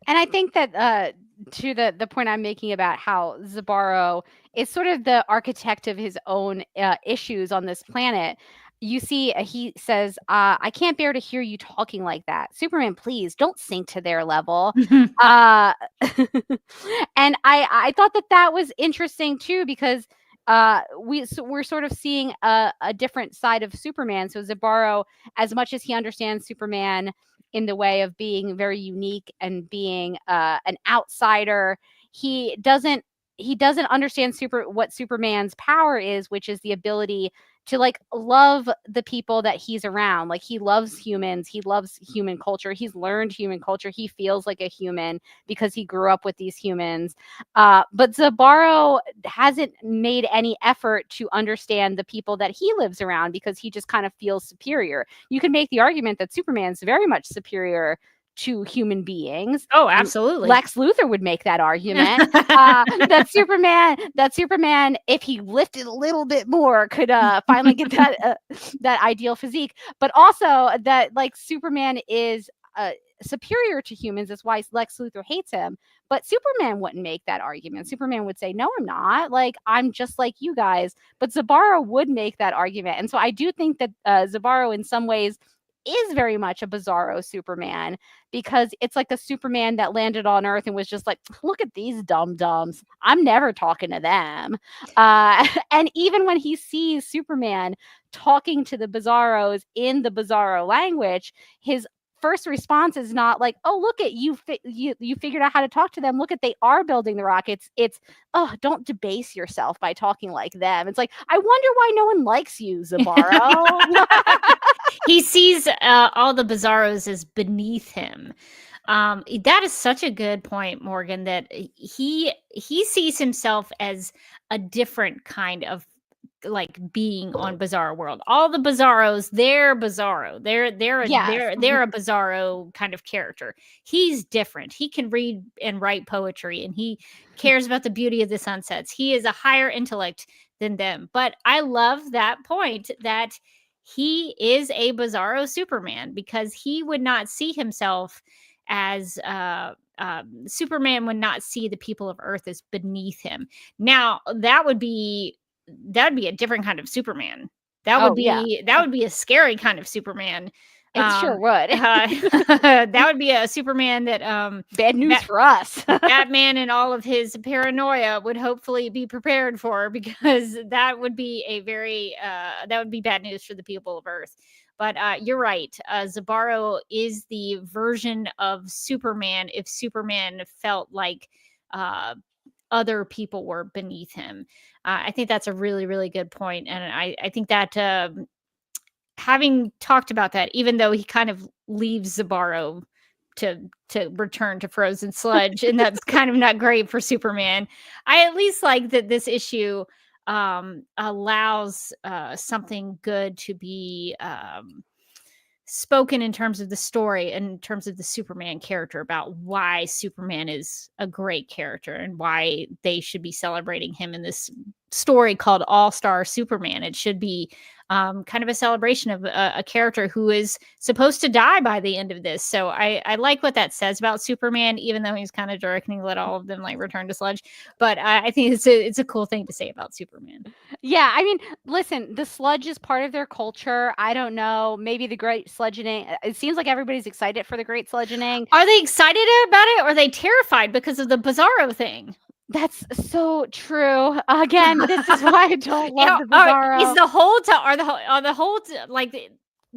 And I think that to the point I'm making about how Zabaro is sort of the architect of his own issues on this planet. You see, he says, I can't bear to hear you talking like that. Superman, please don't sink to their level. And I thought that was interesting, too, because we're sort of seeing a different side of Superman. So Zabaro, as much as he understands Superman in the way of being very unique and being an outsider, he doesn't understand what Superman's power is, which is the ability to like love the people that he's around. Like he loves humans, he loves human culture, he's learned human culture, he feels like a human because he grew up with these humans. But Zabaro hasn't made any effort to understand the people that he lives around because he just kind of feels superior. You can make the argument that Superman's very much superior to human beings. Oh, absolutely. Lex Luthor would make that argument. that Superman, if he lifted a little bit more, could finally get that ideal physique. But also that like Superman is superior to humans. That's why Lex Luthor hates him. But Superman wouldn't make that argument. Superman would say, no, I'm not. Like, I'm just like you guys. But Zabaro would make that argument. And so I do think that Zabaro in some ways is very much a Bizarro Superman, because it's like a Superman that landed on Earth and was just like, look at these dum-dums. I'm never talking to them. And even when he sees Superman talking to the Bizarros in the Bizarro language, his first response is not like, oh, look at you, you figured out how to talk to them. Look at, they are building the rockets. It's, oh, don't debase yourself by talking like them. It's like, I wonder why no one likes you, Zabaro. He sees all the Bizarros as beneath him. That is such a good point, Morgan, that he sees himself as a different kind of like being on Bizarro World. All the Bizarros, they're Bizarro. They're a Bizarro kind of character. He's different. He can read and write poetry, and he cares about the beauty of the sunsets. He is a higher intellect than them. But I love that point that he is a Bizarro Superman, because he would not see himself as Superman would not see the people of Earth as beneath him. Now that would be a different kind of Superman. That would be a scary kind of Superman. It sure would. That would be a Superman that bad news for us. Batman and all of his paranoia would hopefully be prepared for, because that would be that would be bad news for the people of Earth. But you're right. Zabaro is the version of Superman if Superman felt like other people were beneath him. I think that's a really, really good point. And I think that having talked about that, even though he kind of leaves Zabaro to return to frozen sludge, and that's kind of not great for Superman, I at least like that this issue allows something good to be spoken in terms of the story, in terms of the Superman character, about why Superman is a great character and why they should be celebrating him in this story called All-Star Superman. It should be kind of a celebration of a character who is supposed to die by the end of this. So I like what that says about Superman, even though he's kind of jerk and he let all of them like return to sludge. But I think it's a cool thing to say about Superman. Yeah, I mean, listen, the sludge is part of their culture. I don't know, maybe the great sludgeoning. It seems like everybody's excited for the great sludgeoning. Are they excited about it, or are they terrified because of the Bizarro thing? That's so true. Again, this is why I don't love the Bizarro. Is the whole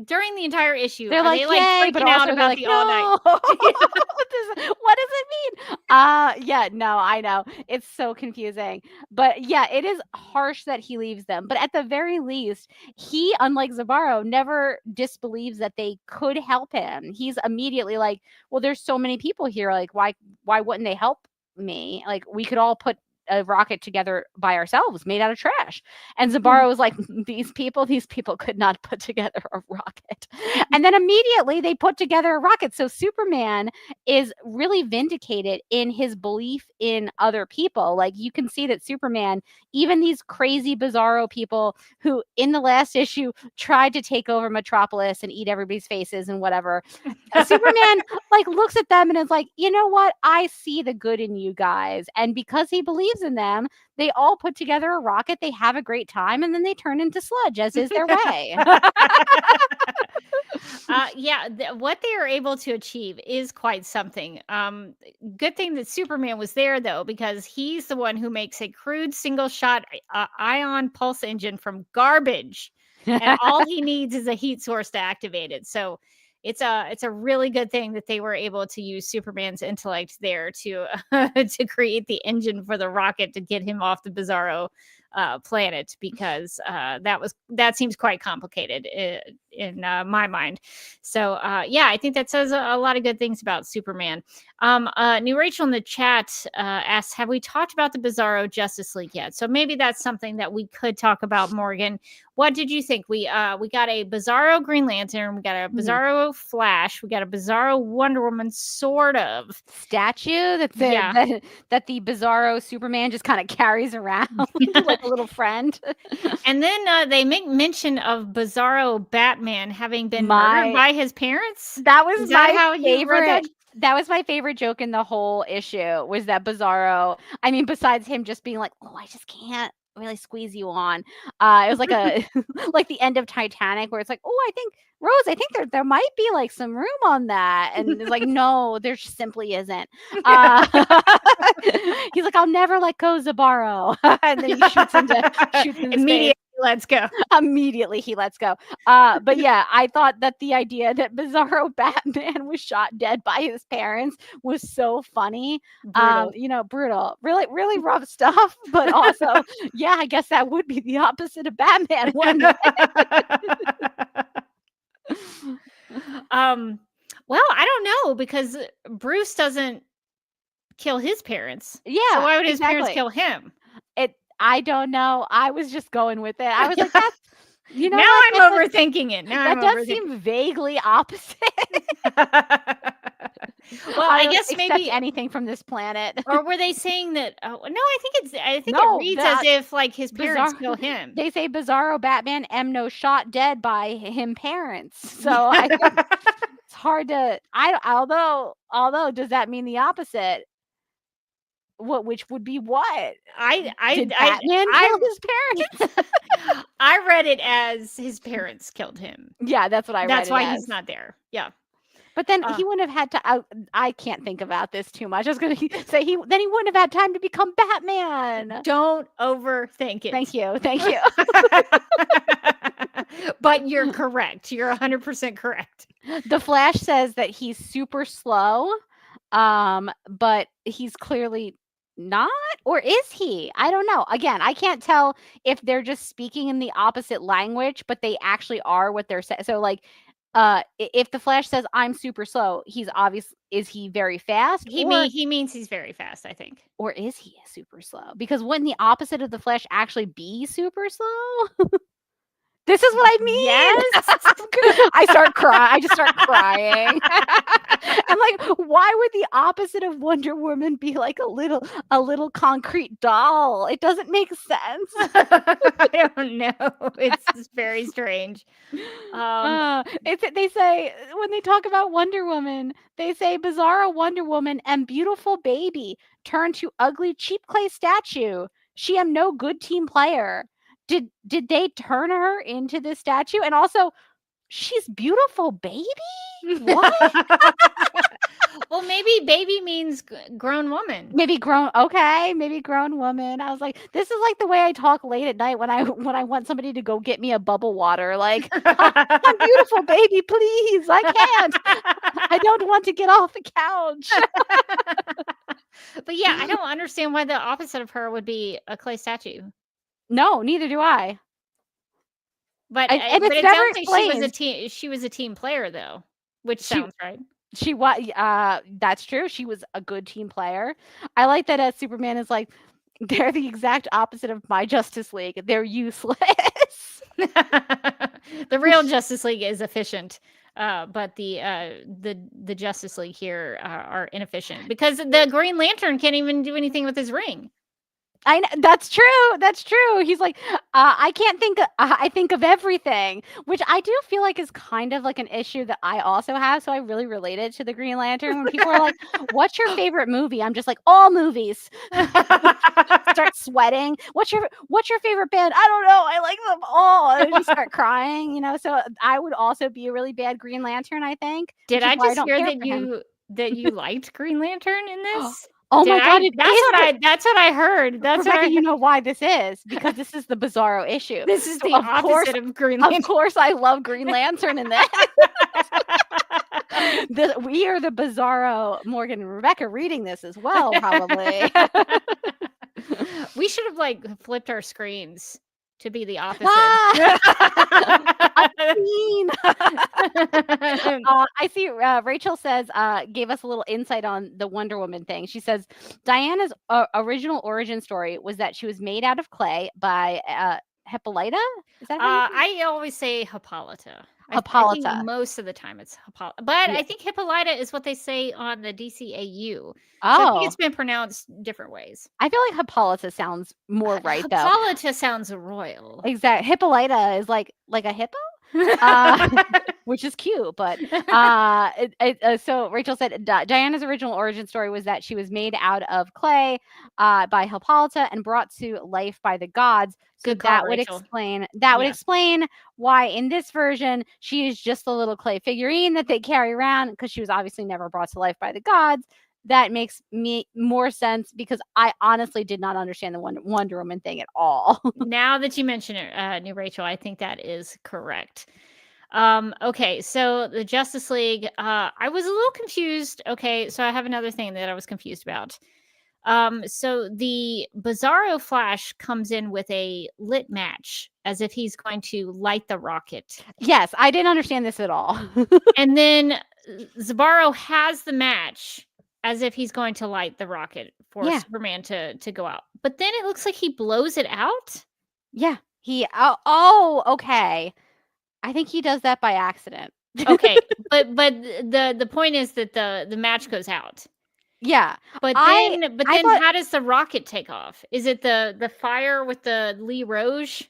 during the entire issue, they're like, they yay, but freaking also out they're about like, the all night? no. What does it mean? Yeah, no, I know. It's so confusing. But yeah, it is harsh that he leaves them. But at the very least, he, unlike Zabaro, never disbelieves that they could help him. He's immediately like, well, there's so many people here. Like, why wouldn't they help me? Like, we could all put a rocket together by ourselves made out of trash. And Zabaro was like, these people could not put together a rocket. And then immediately they put together a rocket. So Superman is really vindicated in his belief in other people. Like, you can see that Superman, even these crazy Bizarro people who in the last issue tried to take over Metropolis and eat everybody's faces and whatever, Superman like looks at them and is like, you know what? I see the good in you guys. And because he believes in them, they all put together a rocket, they have a great time, and then they turn into sludge, as is their way. What they are able to achieve is quite something. Good thing that Superman was there, though, because he's the one who makes a crude single shot ion pulse engine from garbage, and all he needs is a heat source to activate it. So it's a really good thing that they were able to use Superman's intellect there to to create the engine for the rocket to get him off the Bizarro planet, because that seems quite complicated in my mind. So I think that says a lot of good things about Superman. New Rachel in the chat asks, have we talked about the Bizarro Justice League yet? So maybe that's something that we could talk about, Morgan. What did you think? We got a Bizarro Green Lantern, we got a Bizarro Flash, we got a Bizarro Wonder Woman, sort of statue that the Bizarro Superman just kind of carries around like a little friend. And then they make mention of Bizarro Batman having been murdered by his parents. That was my favorite. That was my favorite joke in the whole issue, was that Bizarro, I mean, besides him just being like, oh, I just can't really squeeze you on. It was like a like the end of Titanic, where it's like, oh, I think there might be like some room on that, and it's like, no, there simply isn't. He's like, I'll never let go, Zabaro. And then he shoots him immediately. Let's go. Immediately he lets go. But yeah, I thought that the idea that Bizarro Batman was shot dead by his parents was so funny. Brutal. Brutal. Really, really rough stuff. But also, yeah, I guess that would be the opposite of Batman. Well, I don't know, because Bruce doesn't kill his parents. Yeah. So why would his parents kill him? I don't know. I was just going with it. I was like, that's, now I'm overthinking it. That does seem vaguely opposite. Well, I guess maybe anything from this planet. Or were they saying that? No, I think it reads as if like his parents kill him. They say Bizarro Batman no shot dead by him parents. So it's hard to. Although does that mean the opposite? Which would be what? Did Batman kill his parents? I read it as his parents killed him. Yeah, that's what I read. That's why he's not there. Yeah. But then he wouldn't have had to. I can't think about this too much. I was going to say then he wouldn't have had time to become Batman. Don't overthink it. Thank you. But you're correct. You're 100% correct. The Flash says that he's super slow, but he's clearly not, or is he? I don't know. Again, I can't tell if they're just speaking in the opposite language, but they actually are what they're saying. So like, if the Flash says I'm super slow, he's obvious. Is he very fast? He means he's very fast, I think. Or is he super slow? Because wouldn't the opposite of the Flash actually be super slow? This is what I mean. Yes. I start crying. I just start crying. I'm like, why would the opposite of Wonder Woman be like a little concrete doll? It doesn't make sense. I don't know. It's very strange. They say when they talk about Wonder Woman, they say Bizarro Wonder Woman and beautiful baby turned to ugly cheap clay statue. She am no good team player. Did they turn her into this statue? And also, she's beautiful baby? What? Well, maybe baby means grown woman. Maybe grown woman. I was like, this is like the way I talk late at night when I want somebody to go get me a bubble water. Like, I'm beautiful baby, please. I can't. I don't want to get off the couch. But yeah, I don't understand why the opposite of her would be a clay statue. No, neither do I. But and but it's it never sounds like explained. she was a team player though, which sounds right. She was. That's true. She was a good team player. I like that. Superman is like, they're the exact opposite of my Justice League. They're useless. The real Justice League is efficient, but the Justice League here are inefficient because the Green Lantern can't even do anything with his ring. I know, that's true. He's like, I can't think. I think of everything, which I do feel like is kind of like an issue that I also have. So I really related to the Green Lantern when people are like, "What's your favorite movie?" I'm just like, all movies. Start sweating. What's your favorite band? I don't know. I like them all. And I just start crying. So I would also be a really bad Green Lantern. I think. Did I just hear that you liked Green Lantern in this? Oh my God! That's what I heard. That's Rebecca, what you know why this is, because this is the Bizarro issue. This is the opposite of Green Lantern. Of course, I love Green Lantern in this. We are the Bizarro Morgan and Rebecca reading this as well, probably. We should have like flipped our screens to be the opposite. I see Rachel says, gave us a little insight on the Wonder Woman thing. She says, Diana's original origin story was that she was made out of clay by Hippolyta? Is that I always say Hippolyta. Hippolyta. I think most of the time it's Hippolyta. But I think Hippolyta is what they say on the DCAU. Oh. So I think it's been pronounced different ways. I feel like Hippolyta sounds more right, though. Hippolyta sounds royal. Exactly. Hippolyta is like a hippo? Which is cute, but so Rachel said Diana's original origin story was that she was made out of clay by Hippolyta and brought to life by the gods. So that would explain why in this version she is just a little clay figurine that they carry around, because she was obviously never brought to life by the gods. That makes me more sense, because I honestly did not understand the Wonder Woman thing at all. Now that you mention it, New Rachel, I think that is correct. Okay, so the Justice League, I was a little confused. Okay, so I have another thing that I was confused about. So the Bizarro Flash comes in with a lit match as if he's going to light the rocket. Yes, I didn't understand this at all. And then Zabaro has the match as if he's going to light the rocket for Superman to go out. But then it looks like he blows it out. Yeah. Okay. I think he does that by accident. Okay. But the point is that the match goes out. Yeah. But then how does the rocket take off? Is it the fire with the Lee Rouge?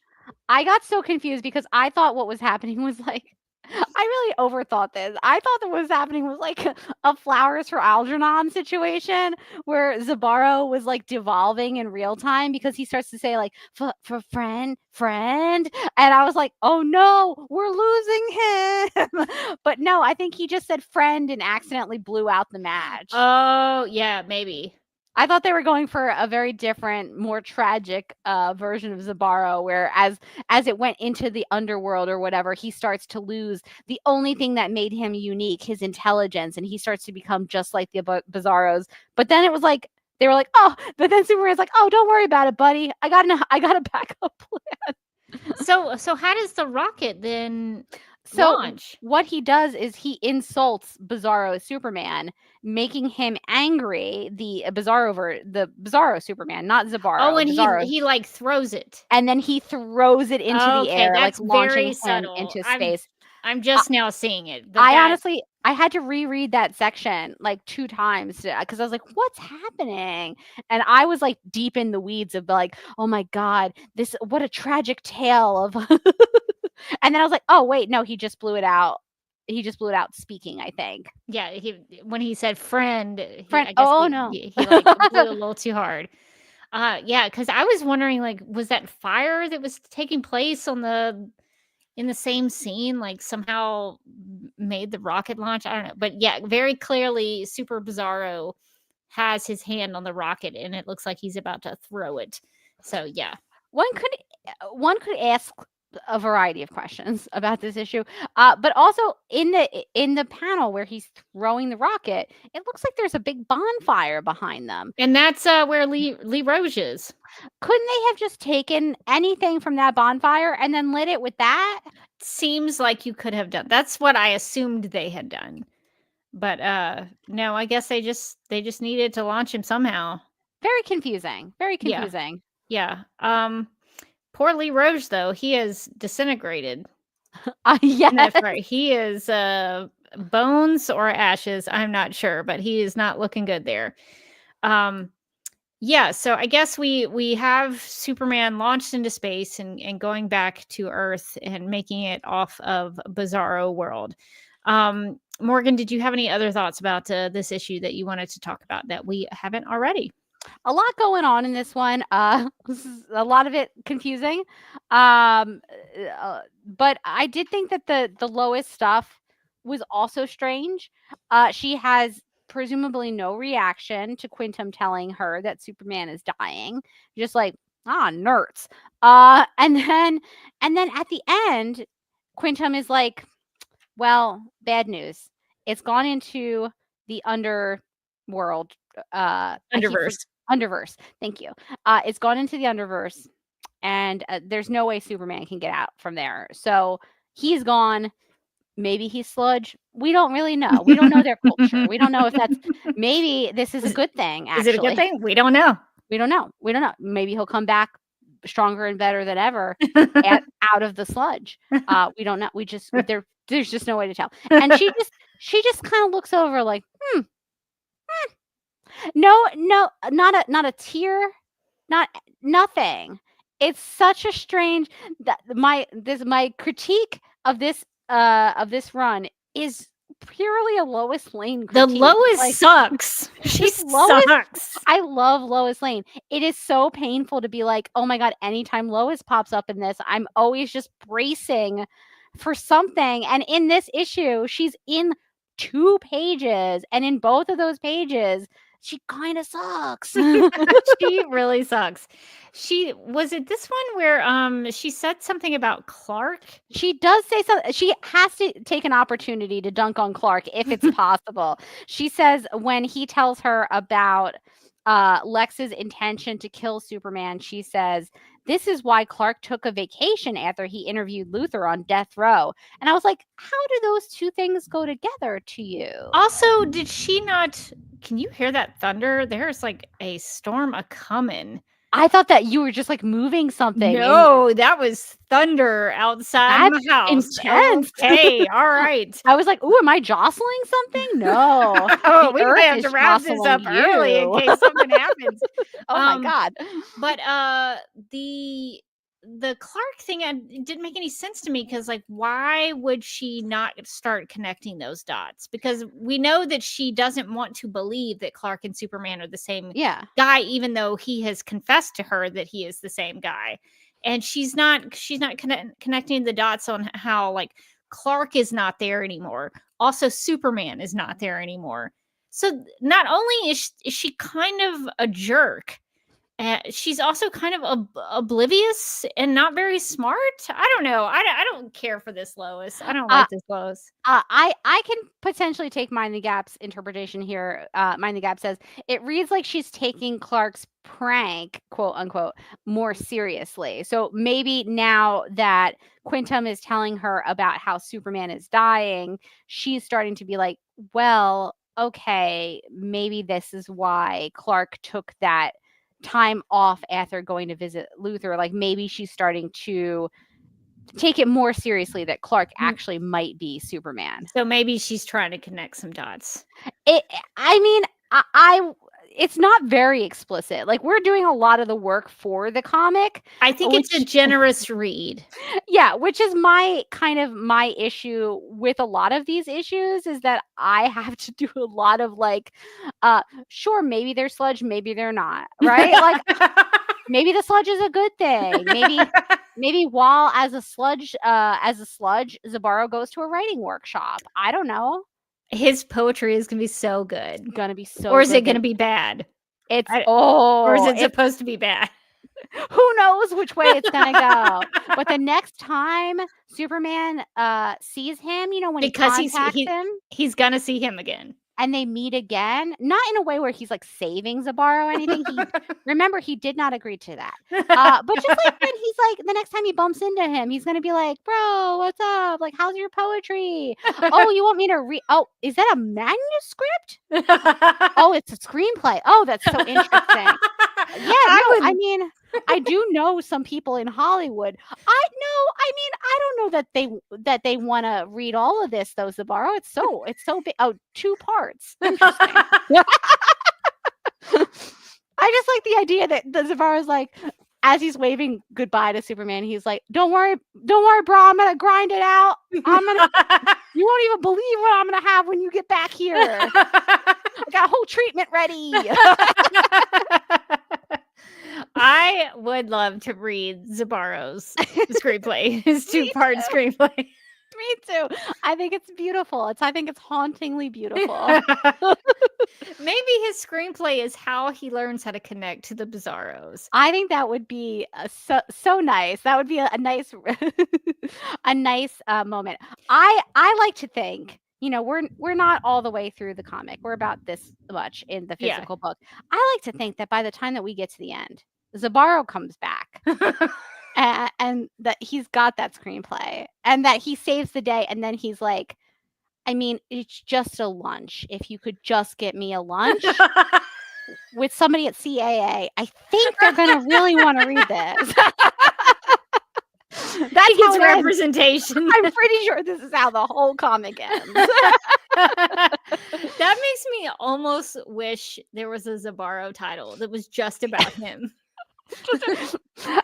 I got so confused because I thought what was happening was like, I really overthought this. I thought that what was happening was like a Flowers for Algernon situation where Zabaro was like devolving in real time, because he starts to say like for friend, and I was like, oh no, we're losing him. But no, I think he just said friend and accidentally blew out the match. Oh yeah, maybe. I thought they were going for a very different, more tragic version of Zabaro, where as it went into the underworld or whatever, he starts to lose the only thing that made him unique, his intelligence, and he starts to become just like the Bizarros. But then it was like they were like, oh, but then Superman's like, oh, don't worry about it, buddy. I got a backup plan. So how does the rocket then So launch? what he does is he insults Bizarro Superman, making him angry. The Bizarro Superman, not Zabaro. Oh, and Bizarro. he like throws it. And then he throws it into the air, that's like launching very him subtle. into space. I'm just now seeing it. But Honestly, I had to reread that section like 2 times because I was like, what's happening? And I was like deep in the weeds of like, oh my God, what a tragic tale of. And then I was like, oh, wait, no, he just blew it out. He just blew it out speaking, I think. Yeah, when he said friend, no. he like blew a little too hard. Yeah, because I was wondering, like, was that fire that was taking place in the same scene, like somehow made the rocket launch? I don't know. But yeah, very clearly Super Bizarro has his hand on the rocket and it looks like he's about to throw it. So yeah. One could ask a variety of questions about this issue. But also in the panel where he's throwing the rocket, it looks like there's a big bonfire behind them. And that's where Lee Roge is. Couldn't they have just taken anything from that bonfire and then lit it with that? Seems like you could have done. That's what I assumed they had done. But no, I guess they just needed to launch him somehow. Very confusing. Very confusing. Yeah. Poor Lee Roge, though, he is disintegrated. Yeah. He is bones or ashes. I'm not sure, but he is not looking good there. Yeah, so I guess we have Superman launched into space and going back to Earth and making it off of Bizarro World. Morgan, did you have any other thoughts about this issue that you wanted to talk about that we haven't already? A lot going on in this one. A lot of it confusing. But I did think that the Lois stuff was also strange. She has presumably no reaction to Quintum telling her that Superman is dying. Just like, nerds. And then at the end, Quintum is like, well, bad news. It's gone into the underworld. Underverse. Thank you. It's gone into the underverse, and there's no way Superman can get out from there. So he's gone. Maybe he's sludge. We don't really know. We don't know their culture. We don't know if that's. Maybe this is a good thing. Actually, is it a good thing? We don't know. We don't know. Maybe he'll come back stronger and better than ever out of the sludge. We don't know. There's just no way to tell. And she just kind of looks over like, No, not a tear, nothing. It's such a strange my critique of this run is purely a Lois Lane critique. The Lois sucks. She sucks. I love Lois Lane. It is so painful to be like, oh my God, anytime Lois pops up in this, I'm always just bracing for something. And in this issue, she's in 2 pages, and in both of those pages, she kind of sucks. She really sucks. Was it this one where she said something about Clark? She does say something. She has to take an opportunity to dunk on Clark if it's possible. She says when he tells her about Lex's intention to kill Superman, she says, this is why Clark took a vacation after he interviewed Luthor on death row. And I was like, how do those 2 things go together to you? Also, did she not... Can you hear that thunder? There's like a storm a-coming. I thought that you were just like moving something. No, that was thunder outside my house. Intense. Okay, all right. I was like, "Ooh, am I jostling something?" No. Oh, we might have to wrap this up early in case something happens. Oh my God! But the Clark thing, it didn't make any sense to me because, like, why would she not start connecting those dots? Because we know that she doesn't want to believe that Clark and Superman are the same guy, even though he has confessed to her that he is the same guy. And she's not connecting the dots on how, like, Clark is not there anymore. Also, Superman is not there anymore. So not only is she kind of a jerk, she's also kind of oblivious and not very smart. I don't know. I don't care for this Lois. I don't like this Lois. I can potentially take Mind the Gap's interpretation here. Mind the Gap says it reads like she's taking Clark's prank, quote unquote, more seriously. So maybe now that Quintum is telling her about how Superman is dying, she's starting to be like, well, okay, maybe this is why Clark took that time off after going to visit Luthor. Like maybe she's starting to take it more seriously that Clark actually might be Superman. So maybe she's trying to connect some dots. It's not very explicit. Like we're doing a lot of the work for the comic. I think it's a generous read. Yeah, which is my issue with a lot of these issues is that I have to do a lot of like, sure, maybe they're sludge, maybe they're not, right? Like maybe the sludge is a good thing. Maybe while as a sludge, Zabaro goes to a writing workshop. I don't know. His poetry is gonna be so good. Or is it gonna be bad? Or is it supposed to be bad? Who knows which way it's gonna go? But the next time Superman sees him, when he contacts him, he's gonna see him again. And they meet again, not in a way where he's like saving Zabaro or anything. Remember, he did not agree to that. But just like when he's like, the next time he bumps into him, he's going to be like, bro, what's up? Like, how's your poetry? Oh, you want me to read? Oh, is that a manuscript? Oh, it's a screenplay. Oh, that's so interesting. Yeah, I do know some people in Hollywood. I don't know that they want to read all of this though, Zabaro. It's so big. Oh, 2 parts. Interesting. I just like the idea that the Zabaro's like, as he's waving goodbye to Superman, he's like, "Don't worry, bro. I'm gonna grind it out. You won't even believe what I'm gonna have when you get back here. I got a whole treatment ready." I would love to read Zabaro's screenplay, his 2-part screenplay. Me too. I think it's beautiful. I think it's hauntingly beautiful. Maybe his screenplay is how he learns how to connect to the Bizarros. I think that would be so nice. That would be a nice a nice moment. I like to think, we're not all the way through the comic. We're about this much in the physical book. I like to think that by the time that we get to the end, Zabaro comes back. And that he's got that screenplay and that he saves the day. And then he's like, it's just a lunch. If you could just get me a lunch with somebody at CAA, I think they're going to really want to read this. That gets representation. I'm pretty sure this is how the whole comic ends. That makes me almost wish there was a Zabaro title that was just about him.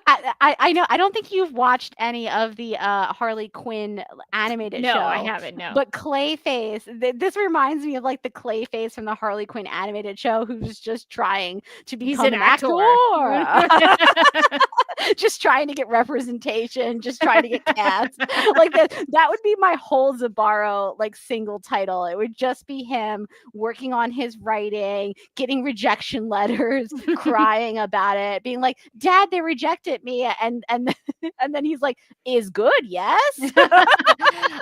I know. I don't think you've watched any of the Harley Quinn animated show. No, I haven't. No, but Clayface. This reminds me of like the Clayface from the Harley Quinn animated show, who's just trying to become an actor. Just trying to get representation. Just trying to get cast. Like that would be my whole Zabaro like single title. It would just be him working on his writing, getting rejection letters, crying about it, being like, "Dad, they rejected me," and then he's like, "Is good, yes."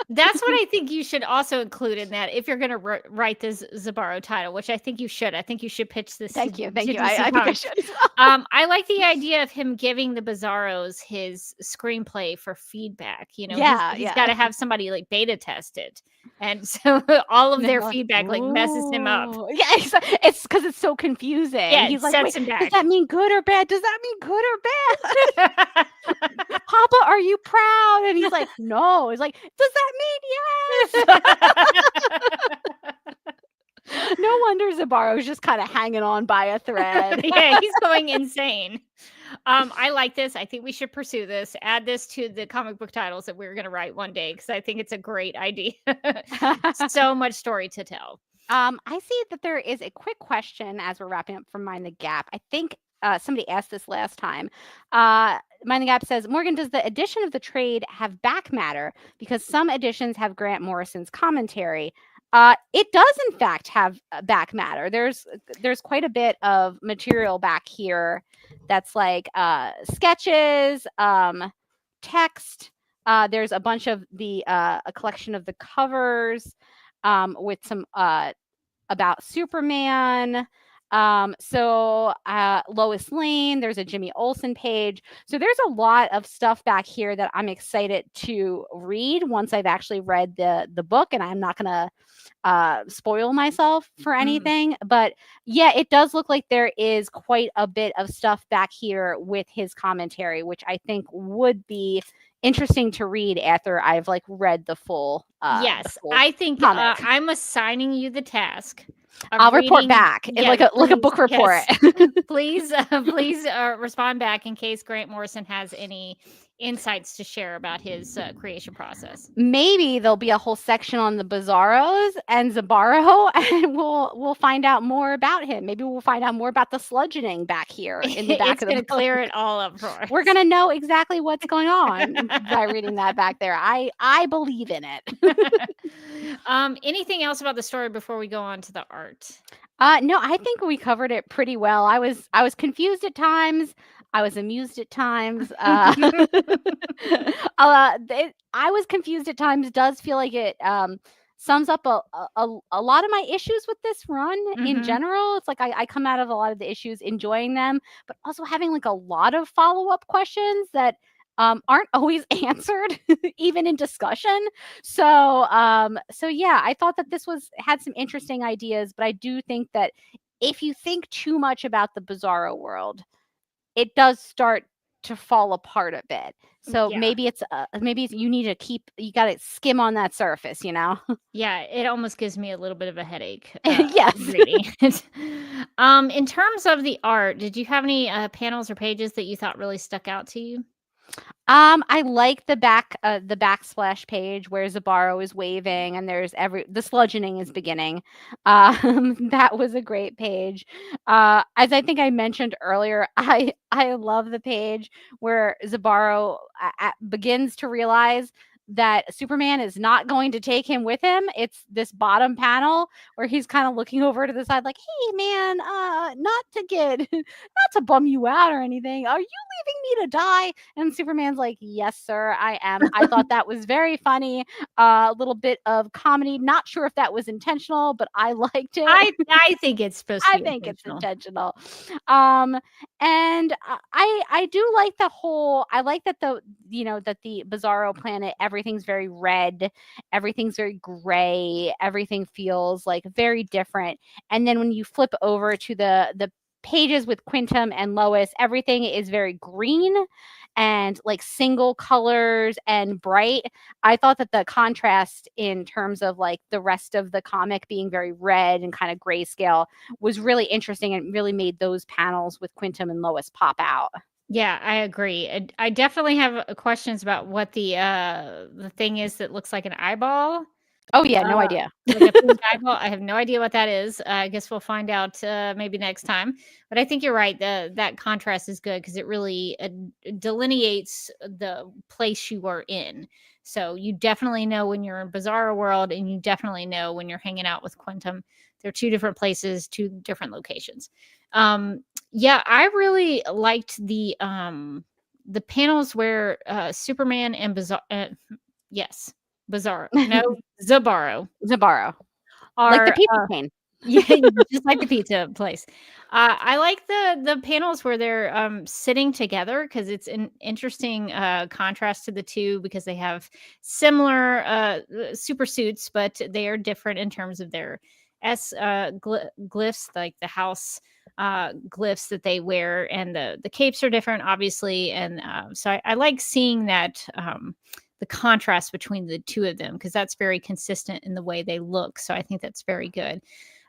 That's what I think you should also include in that if you're going to write this Zabaro title, which I think you should. I think you should pitch this. Thank you. I think I should. I like the idea of him giving the Bizarros his screenplay for feedback. He's got to have somebody like beta test it, and so all of their feedback like messes him up. Yeah, it's because it's so confusing. Yeah, he's like, sets him back. Does that mean good or bad? Does that mean good or bad? Papa, are you proud? And he's like, no. He's like, does that mean yes? No wonder Zabaro's just kind of hanging on by a thread. Yeah, he's going insane. I like this. I think we should pursue this. Add this to the comic book titles that we're going to write one day because I think it's a great idea. So much story to tell. I see that there is a quick question as we're wrapping up from Mind the Gap. I think somebody asked this last time. Mind the Gap says, Morgan, does the edition of the trade have back matter? Because some editions have Grant Morrison's commentary. It does in fact have back matter. There's quite a bit of material back here that's like sketches, text. There's a bunch of a collection of the covers with some about Superman. Lois Lane, there's a Jimmy Olsen page. So there's a lot of stuff back here that I'm excited to read once I've actually read the book, and I'm not going to spoil myself for anything. But yeah, it does look like there is quite a bit of stuff back here with his commentary, which I think would be interesting to read after I've like read the full yes, the full I think comic. I'm assigning you the task. I'll report back like a book report. Yes. please respond back in case Grant Morrison has any insights to share about his creation process. Maybe there'll be a whole section on the Bizarros and Zabaro, and we'll find out more about him. Maybe we'll find out more about the sludgeoning back here in the back of the book. Clear it all up for us. We're gonna know exactly what's going on by reading that back there. I believe in it. Anything else about the story before we go on to the art? No, I think we covered it pretty well. I was confused at times. I was amused at times. I was confused at times. Does feel like it sums up a lot of my issues with this run in general. It's like I come out of a lot of the issues enjoying them, but also having like a lot of follow-up questions that aren't always answered even in discussion. So yeah, I thought that this had some interesting ideas, but I do think that if you think too much about the Bizarro world, it does start to fall apart a bit. So maybe you got to skim on that surface, you know? Yeah, it almost gives me a little bit of a headache. Yes. Reading it. In terms of the art, did you have any panels or pages that you thought really stuck out to you? I like the backsplash page where Zabaro is waving and there's the sludgening is beginning. That was a great page. As I think I mentioned earlier, I love the page where Zabaro begins to realize that Superman is not going to take him with him. It's this bottom panel where he's kind of looking over to the side like, hey man, not to bum you out or anything. Are you leaving me to die? And Superman's like, yes, sir, I am. I thought that was very funny. A little bit of comedy. Not sure if that was intentional, but I liked it. I think it's supposed to be think it's intentional. And I do like I like that the Bizarro planet, everything's very red, everything's very gray, everything feels like very different. And then when you flip over to the pages with Quintum and Lois, everything is very green and like single colors and bright. I thought that the contrast in terms of like the rest of the comic being very red and kind of grayscale was really interesting and really made those panels with Quintum and Lois pop out. Yeah, I agree. I definitely have questions about what the thing is that looks like an eyeball. Oh yeah, no idea. Like a pink eyeball. I have no idea what that is. I guess we'll find out maybe next time. But I think you're right. That contrast is good because it really delineates the place you are in. So you definitely know when you're in Bizarro World, and you definitely know when you're hanging out with Quintum. They're two different places, two different locations. Yeah, I really liked the panels where Superman and Bizarro. Zabaro are like the pizza chain. Yeah, just like the pizza place. I like the panels where they're sitting together because it's an interesting contrast to the two because they have similar super suits, but they are different in terms of their glyphs, like the house glyphs that they wear, and the capes are different, obviously. And so I like seeing that the contrast between the two of them because that's very consistent in the way they look. So I think that's very good.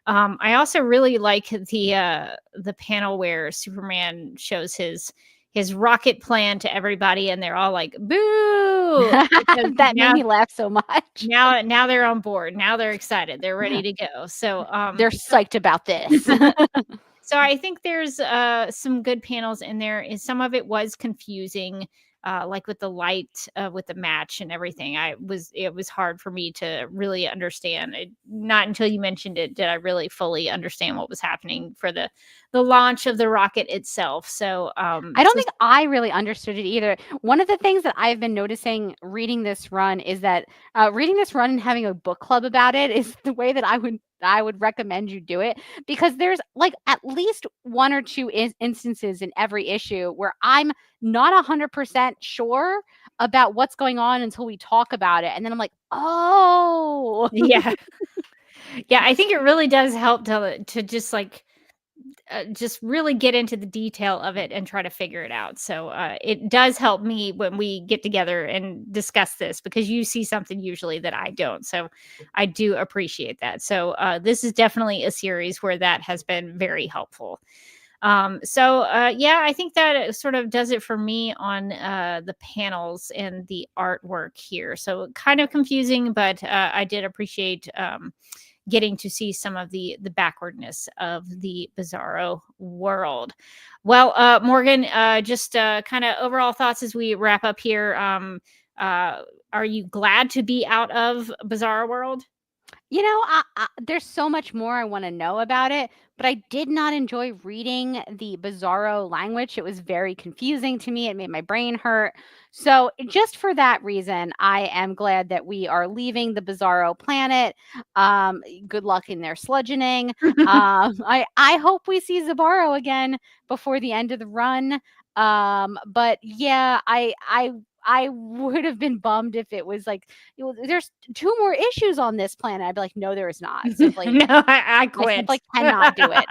I also really like the panel where Superman shows his rocket plan to everybody, and they're all like, "Boo!" That made me laugh so much. Now they're on board. Now they're excited. They're ready to go. So they're psyched about this. So I think there's some good panels in there. And some of it was confusing. like with the light, with the match and everything. It was hard for me to really understand. Not until you mentioned it did I really fully understand what was happening for the launch of the rocket itself. So I don't think I really understood it either. One of the things that I've been noticing reading this run is that reading this run and having a book club about it is the way that I would recommend you do it, because there's like at least one or two instances in every issue where I'm not 100% sure about what's going on until we talk about it, and then I'm like, oh, yeah. Yeah, I think it really does help to just like just really get into the detail of it and try to figure it out. So it does help me when we get together and discuss this, because you see something usually that I don't. So I do appreciate that. So this is definitely a series where that has been very helpful. Yeah, I think that sort of does it for me on the panels and the artwork here. So kind of confusing, but I did appreciate getting to see some of the backwardness of the Bizarro world. Well, Morgan, just kind of overall thoughts as we wrap up here. Are you glad to be out of Bizarro world? You know, there's so much more I want to know about it, but I did not enjoy reading the Bizarro language. It was very confusing to me. It made my brain hurt. So, just for that reason, I am glad that we are leaving the Bizarro planet. Good luck in their sludgeoning. I hope we see Zabaro again before the end of the run. But yeah, I would have been bummed if it was like, there's 2 more issues on this planet. I'd be like, no, there is not. Simply, No, I I quit. simply cannot do it.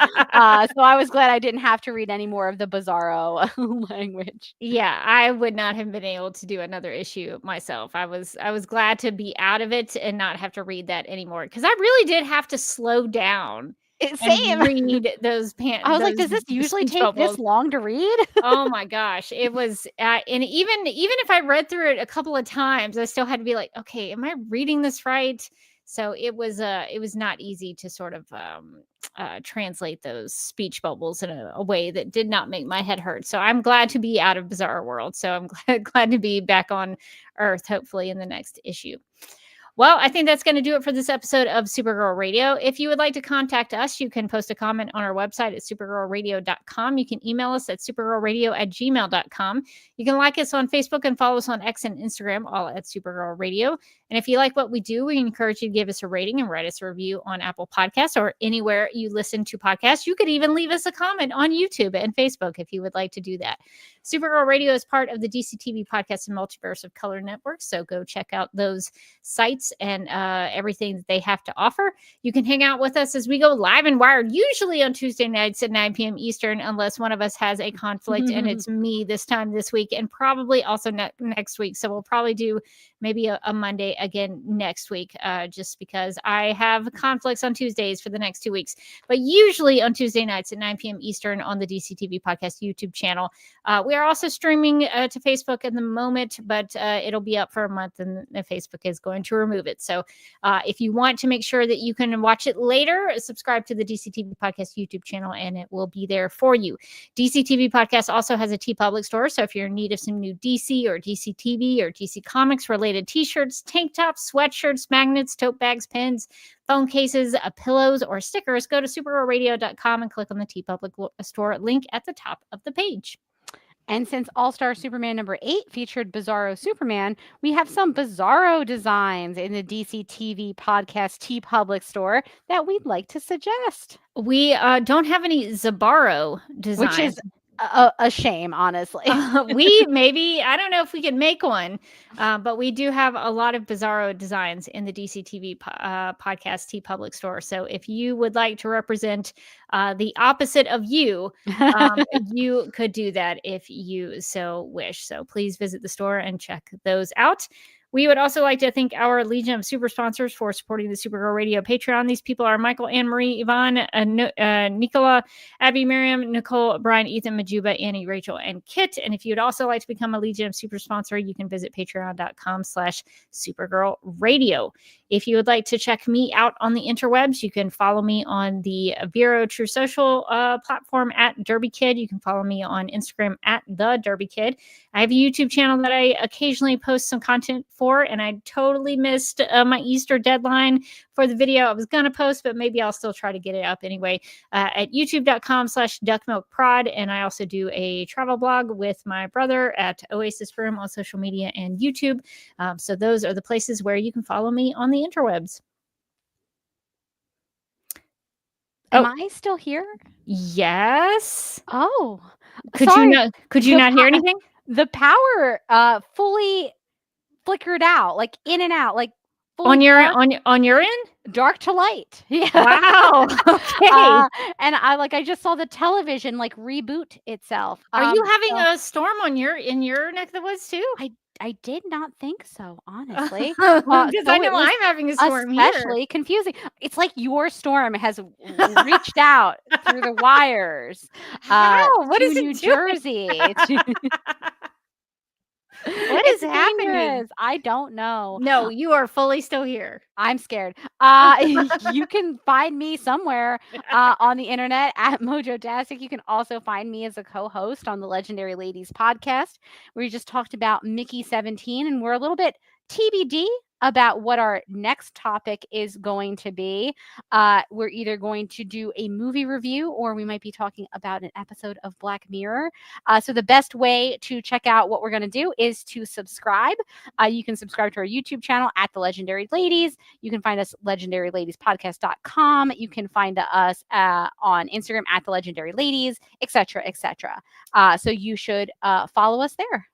So I was glad I didn't have to read any more of the Bizarro language. Yeah, I would not have been able to do another issue myself. I was glad to be out of it and not have to read that anymore, because I really did have to slow down and Same. read those I was like, does this usually take this long to read? Oh my gosh, it was, and even if I read through it a couple of times, I still had to be like, okay, am I reading this right? So it was not easy to sort of translate those speech bubbles in a way that did not make my head hurt. So I'm glad to be out of Bizarro World. So I'm glad to be back on Earth, hopefully in the next issue. Well, I think that's going to do it for this episode of Supergirl Radio. If you would like to contact us, you can post a comment on our website at supergirlradio.com. You can email us at supergirlradio@gmail.com. You can like us on Facebook and follow us on X and Instagram, all at Supergirl Radio. And if you like what we do, we encourage you to give us a rating and write us a review on Apple Podcasts or anywhere you listen to podcasts. You could even leave us a comment on YouTube and Facebook if you would like to do that. Supergirl Radio is part of the DCTV Podcast and Multiverse of Color Network, so go check out those sites and everything that they have to offer. You can hang out with us as we go live and wired, usually on Tuesday nights at 9 p.m. Eastern, unless one of us has a conflict, and it's me this week, and probably also next week. So we'll probably do maybe a Monday again next week, just because I have conflicts on Tuesdays for the next 2 weeks. But usually on Tuesday nights at 9 p.m. Eastern on the DCTV Podcast YouTube channel. We are also streaming to Facebook at the moment, but it'll be up for a month, and Facebook is going to remove it. So if you want to make sure that you can watch it later, subscribe to the DCTV Podcast YouTube channel, and it will be there for you. DCTV Podcast also has a TeePublic store, so if you're in need of some new DC or DCTV or DC Comics related t-shirts, tank tops, sweatshirts, magnets, tote bags, pins, phone cases, pillows, or stickers, go to supergirlradio.com and click on the TeePublic store link at the top of the page. And since All-Star Superman number 8 featured Bizarro Superman, we have some Bizarro designs in the DC TV Podcast TeePublic store that we'd like to suggest. We don't have any Zabaro designs. Which is a shame, honestly. We maybe, I don't know if we can make one, but we do have a lot of Bizarro designs in the DC TV Podcast TeePublic store. So if you would like to represent the opposite of you, you could do that if you so wish. So please visit the store and check those out. We would also like to thank our Legion of Super Sponsors for supporting the Supergirl Radio Patreon. These people are Michael, Anne Marie, Yvonne, Nicola, Abby, Miriam, Nicole, Brian, Ethan, Majuba, Annie, Rachel, and Kit. And if you'd also like to become a Legion of Super Sponsor, you can visit patreon.com/Supergirl Radio. If you would like to check me out on the interwebs, you can follow me on the Vero True Social platform at Derby Kid. You can follow me on Instagram at The Derby Kid. I have a YouTube channel that I occasionally post some content for, and I totally missed my Easter deadline for the video I was going to post, but maybe I'll still try to get it up anyway at youtube.com/duckmilkprod. And I also do a travel blog with my brother at Oasis Room on social media and YouTube. So those are the places where you can follow me on the interwebs. Am I still here? Yes. Oh, Could sorry. you not hear anything? The power fully flickered out, like in and out, like On your end? dark to light. Yeah. Wow. Okay. And I just saw the television like reboot itself. Are you having a storm in your neck of the woods too? I did not think so, honestly. Because So I it know was I'm having a storm especially here. confusing. It's like your storm has reached out through the wires How? What to is it New doing? Jersey. What is It's happening? dangerous. I don't know. No, you are fully still here. I'm scared. You can find me somewhere on the internet at Mojodastic. You can also find me as a co-host on the Legendary Ladies podcast, where we just talked about Mickey 17, and we're a little bit TBD about what our next topic is going to be. We're either going to do a movie review, or we might be talking about an episode of Black Mirror. So the best way to check out what we're going to do is to subscribe. You can subscribe to our YouTube channel at The Legendary Ladies. You can find us legendaryladiespodcast.com. You can find us on Instagram at The Legendary Ladies, etc., etc. So you should follow us there.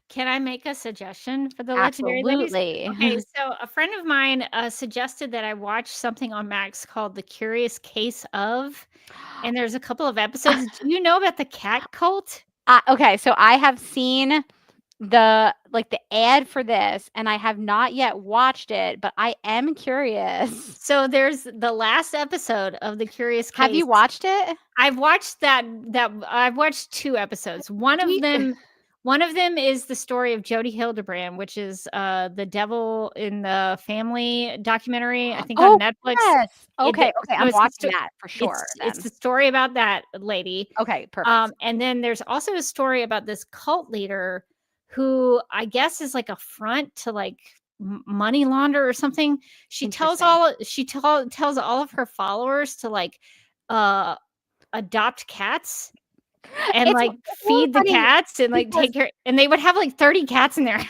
Can I make a suggestion for the Legendary Ladies? Absolutely. Okay, so a friend of mine suggested that I watch something on Max called The Curious Case of, and there's a couple of episodes. Do you know about the cat cult? Okay, so I have seen the ad for this, and I have not yet watched it, but I am curious. So there's the last episode of The Curious Case. Have you watched it? I've watched that I've watched 2 episodes. One of them is the story of Jodie Hildebrand, which is the Devil in the Family documentary, I think on Netflix. Yes. Okay, I'm it's watching that for sure. It's the story about that lady. Okay, perfect. And then there's also a story about this cult leader who I guess is like a front to like money launder or something. She tells all of her followers to like adopt cats. And It's like feed the funny cats and like because- take care, and they would have like 30 cats in there.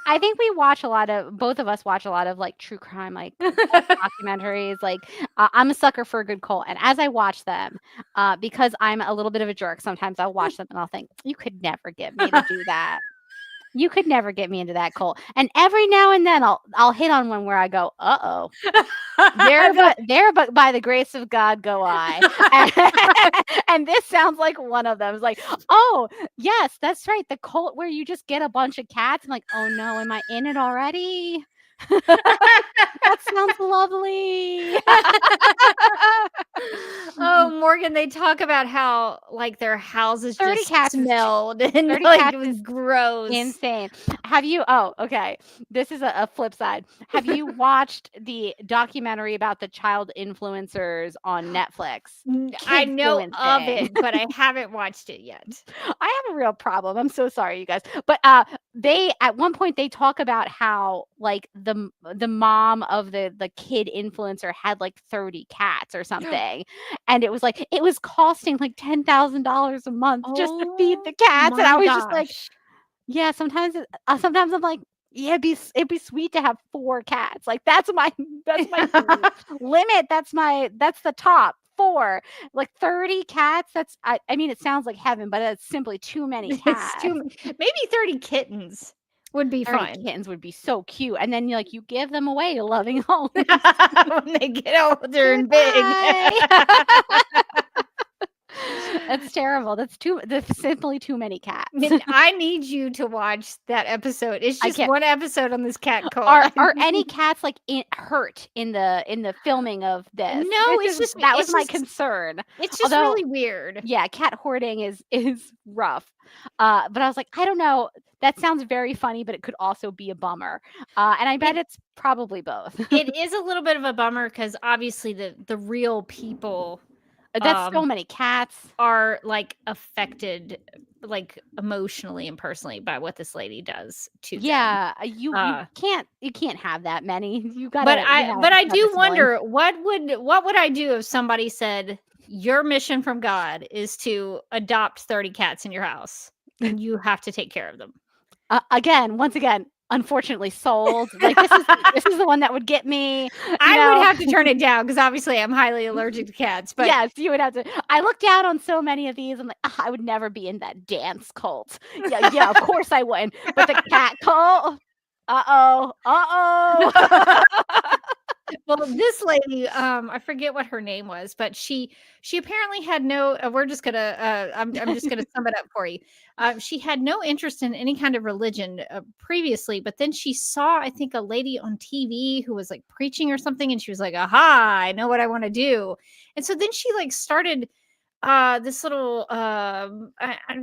I think both of us watch a lot of like true crime, like documentaries. Like I'm a sucker for a good cult. And as I watch them, because I'm a little bit of a jerk, sometimes I'll watch them and I'll think, you could never get me to do that. You could never get me into that cult. And every now and then I'll hit on one where I go, uh-oh. There, but by the grace of God go I. And this sounds like one of them. It's like, oh, yes, that's right. The cult where you just get a bunch of cats. I'm like, oh no, am I in it already? That sounds lovely. Oh, Morgan, they talk about how like their houses 30 just cats is- smelled and 30 like cats it was is gross. Insane. Okay. This is a flip side. Have you watched the documentary about the child influencers on Netflix? I know of Kid-fluencing. it, but I haven't watched it yet. I have a real problem. I'm so sorry, you guys. But they at one point they talk about how like the mom of the kid influencer had like 30 cats or something, and it was costing like $10,000 a month just to feed the cats, and I was just like, yeah. Sometimes I'm like, yeah, it'd be sweet to have 4 cats. Like that's my limit. That's the top. 4, like 30 cats. I mean, it sounds like heaven, but it's simply too many cats. Maybe 30 kittens would be 30 fun. Kittens would be so cute, and then you give them away to loving homes when they get older and big. That's terrible. That's simply too many cats. I need you to watch that episode. It's just one episode on this cat call. Are any cats like hurt in the filming of this? No, it's just that was my concern. It's just really weird. Yeah, cat hoarding is rough. But I was like, I don't know. That sounds very funny, but it could also be a bummer. And I bet it's probably both. It is a little bit of a bummer because obviously the real people. That's so many cats are like affected like emotionally and personally by what this lady does to them. You can't have that many. You got But I do wonder what would I do if somebody said your mission from God is to adopt 30 cats in your house and you have to take care of them. Once again, unfortunately sold. Like this is the one that would get me. I would have to turn it down because obviously I'm highly allergic to cats. But yes, you would have to. I look down on so many of these. I'm like, I would never be in that dance cult. Yeah, of course I wouldn't. But the cat cult. Uh oh. Well, this lady, I forget what her name was, but she apparently had no. We're just gonna. I'm just gonna sum it up for you. She had no interest in any kind of religion previously, but then she saw, I think, a lady on TV who was like preaching or something, and she was like, "Aha! I know what I want to do." And so then she like started this little. I'm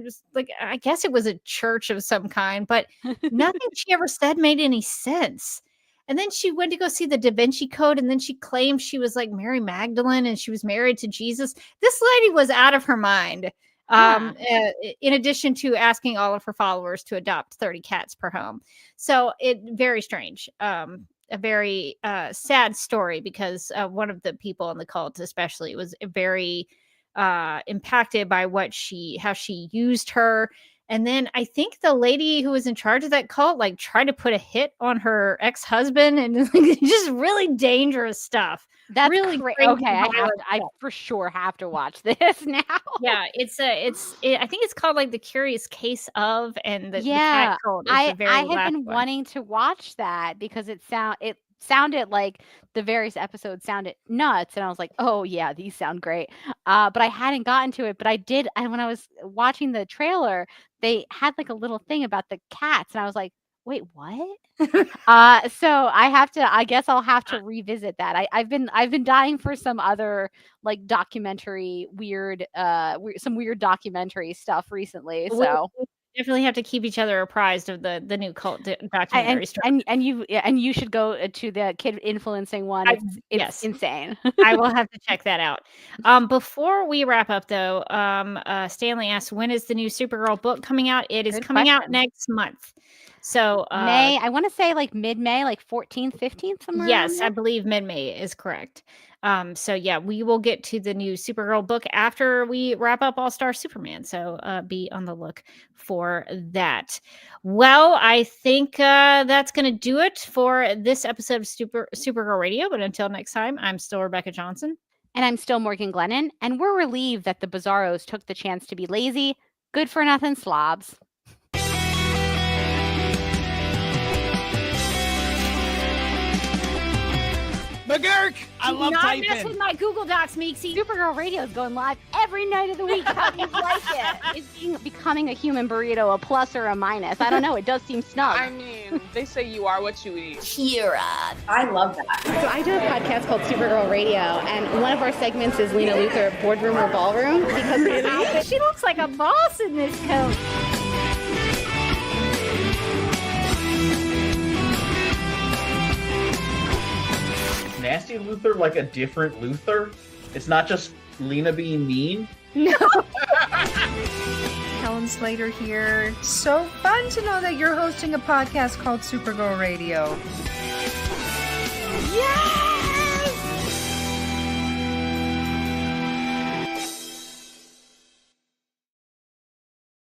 just like, I guess it was a church of some kind, but nothing she ever said made any sense. And then she went to go see the Da Vinci Code, and then she claimed she was like Mary Magdalene and she was married to Jesus. This lady was out of her mind. In addition to asking all of her followers to adopt 30 cats per home. So very strange. A very sad story because one of the people in the cult especially was very impacted by how she used her. And then I think the lady who was in charge of that cult like tried to put a hit on her ex-husband and like, just really dangerous stuff. That's really great. Okay, I for sure have to watch this now. Yeah, I think it's called like The Curious Case of, and the cat cult is the very I have been one. wanting to watch that because it sounded like the various episodes sounded nuts, and I was like, oh yeah, these sound great. But I hadn't gotten to it. But I did, and when I was watching the trailer, they had like a little thing about the cats, and I was like, wait, what? So I guess I'll have to revisit that. I've been dying for some other like documentary some weird documentary stuff recently. So we definitely have to keep each other apprised of the new cult documentary stuff. And you should go to the kid influencing one. It's insane. I will have to check that out. Before we wrap up though, Stanley asked, when is the new Supergirl book coming out? It is coming out next month. So May, I want to say like mid-May, like 14th, 15th, somewhere. Yes, I believe mid-May is correct. So yeah, we will get to the new Supergirl book after we wrap up All-Star Superman. So be on the look for that. Well, I think that's going to do it for this episode of Supergirl Radio. But until next time, I'm still Rebecca Johnson. And I'm still Morgan Glennon. And we're relieved that the Bizarros took the chance to be lazy, good-for-nothing slobs. McGurk! I love typing. Not mess with my Google Docs, Meeksy. Supergirl Radio is going live every night of the week. How do you like it? Is becoming a human burrito a plus or a minus? I don't know. It does seem snug. I mean, they say you are what you eat. Kira. I love that. So I do a podcast called Supergirl Radio, and one of our segments is Lena Luthor, Boardroom or Ballroom, because she looks like a boss in this coat. Nasty Luthor like a different Luthor? It's not just Lena being mean? No. Helen Slater here. So fun to know that you're hosting a podcast called Supergirl Radio.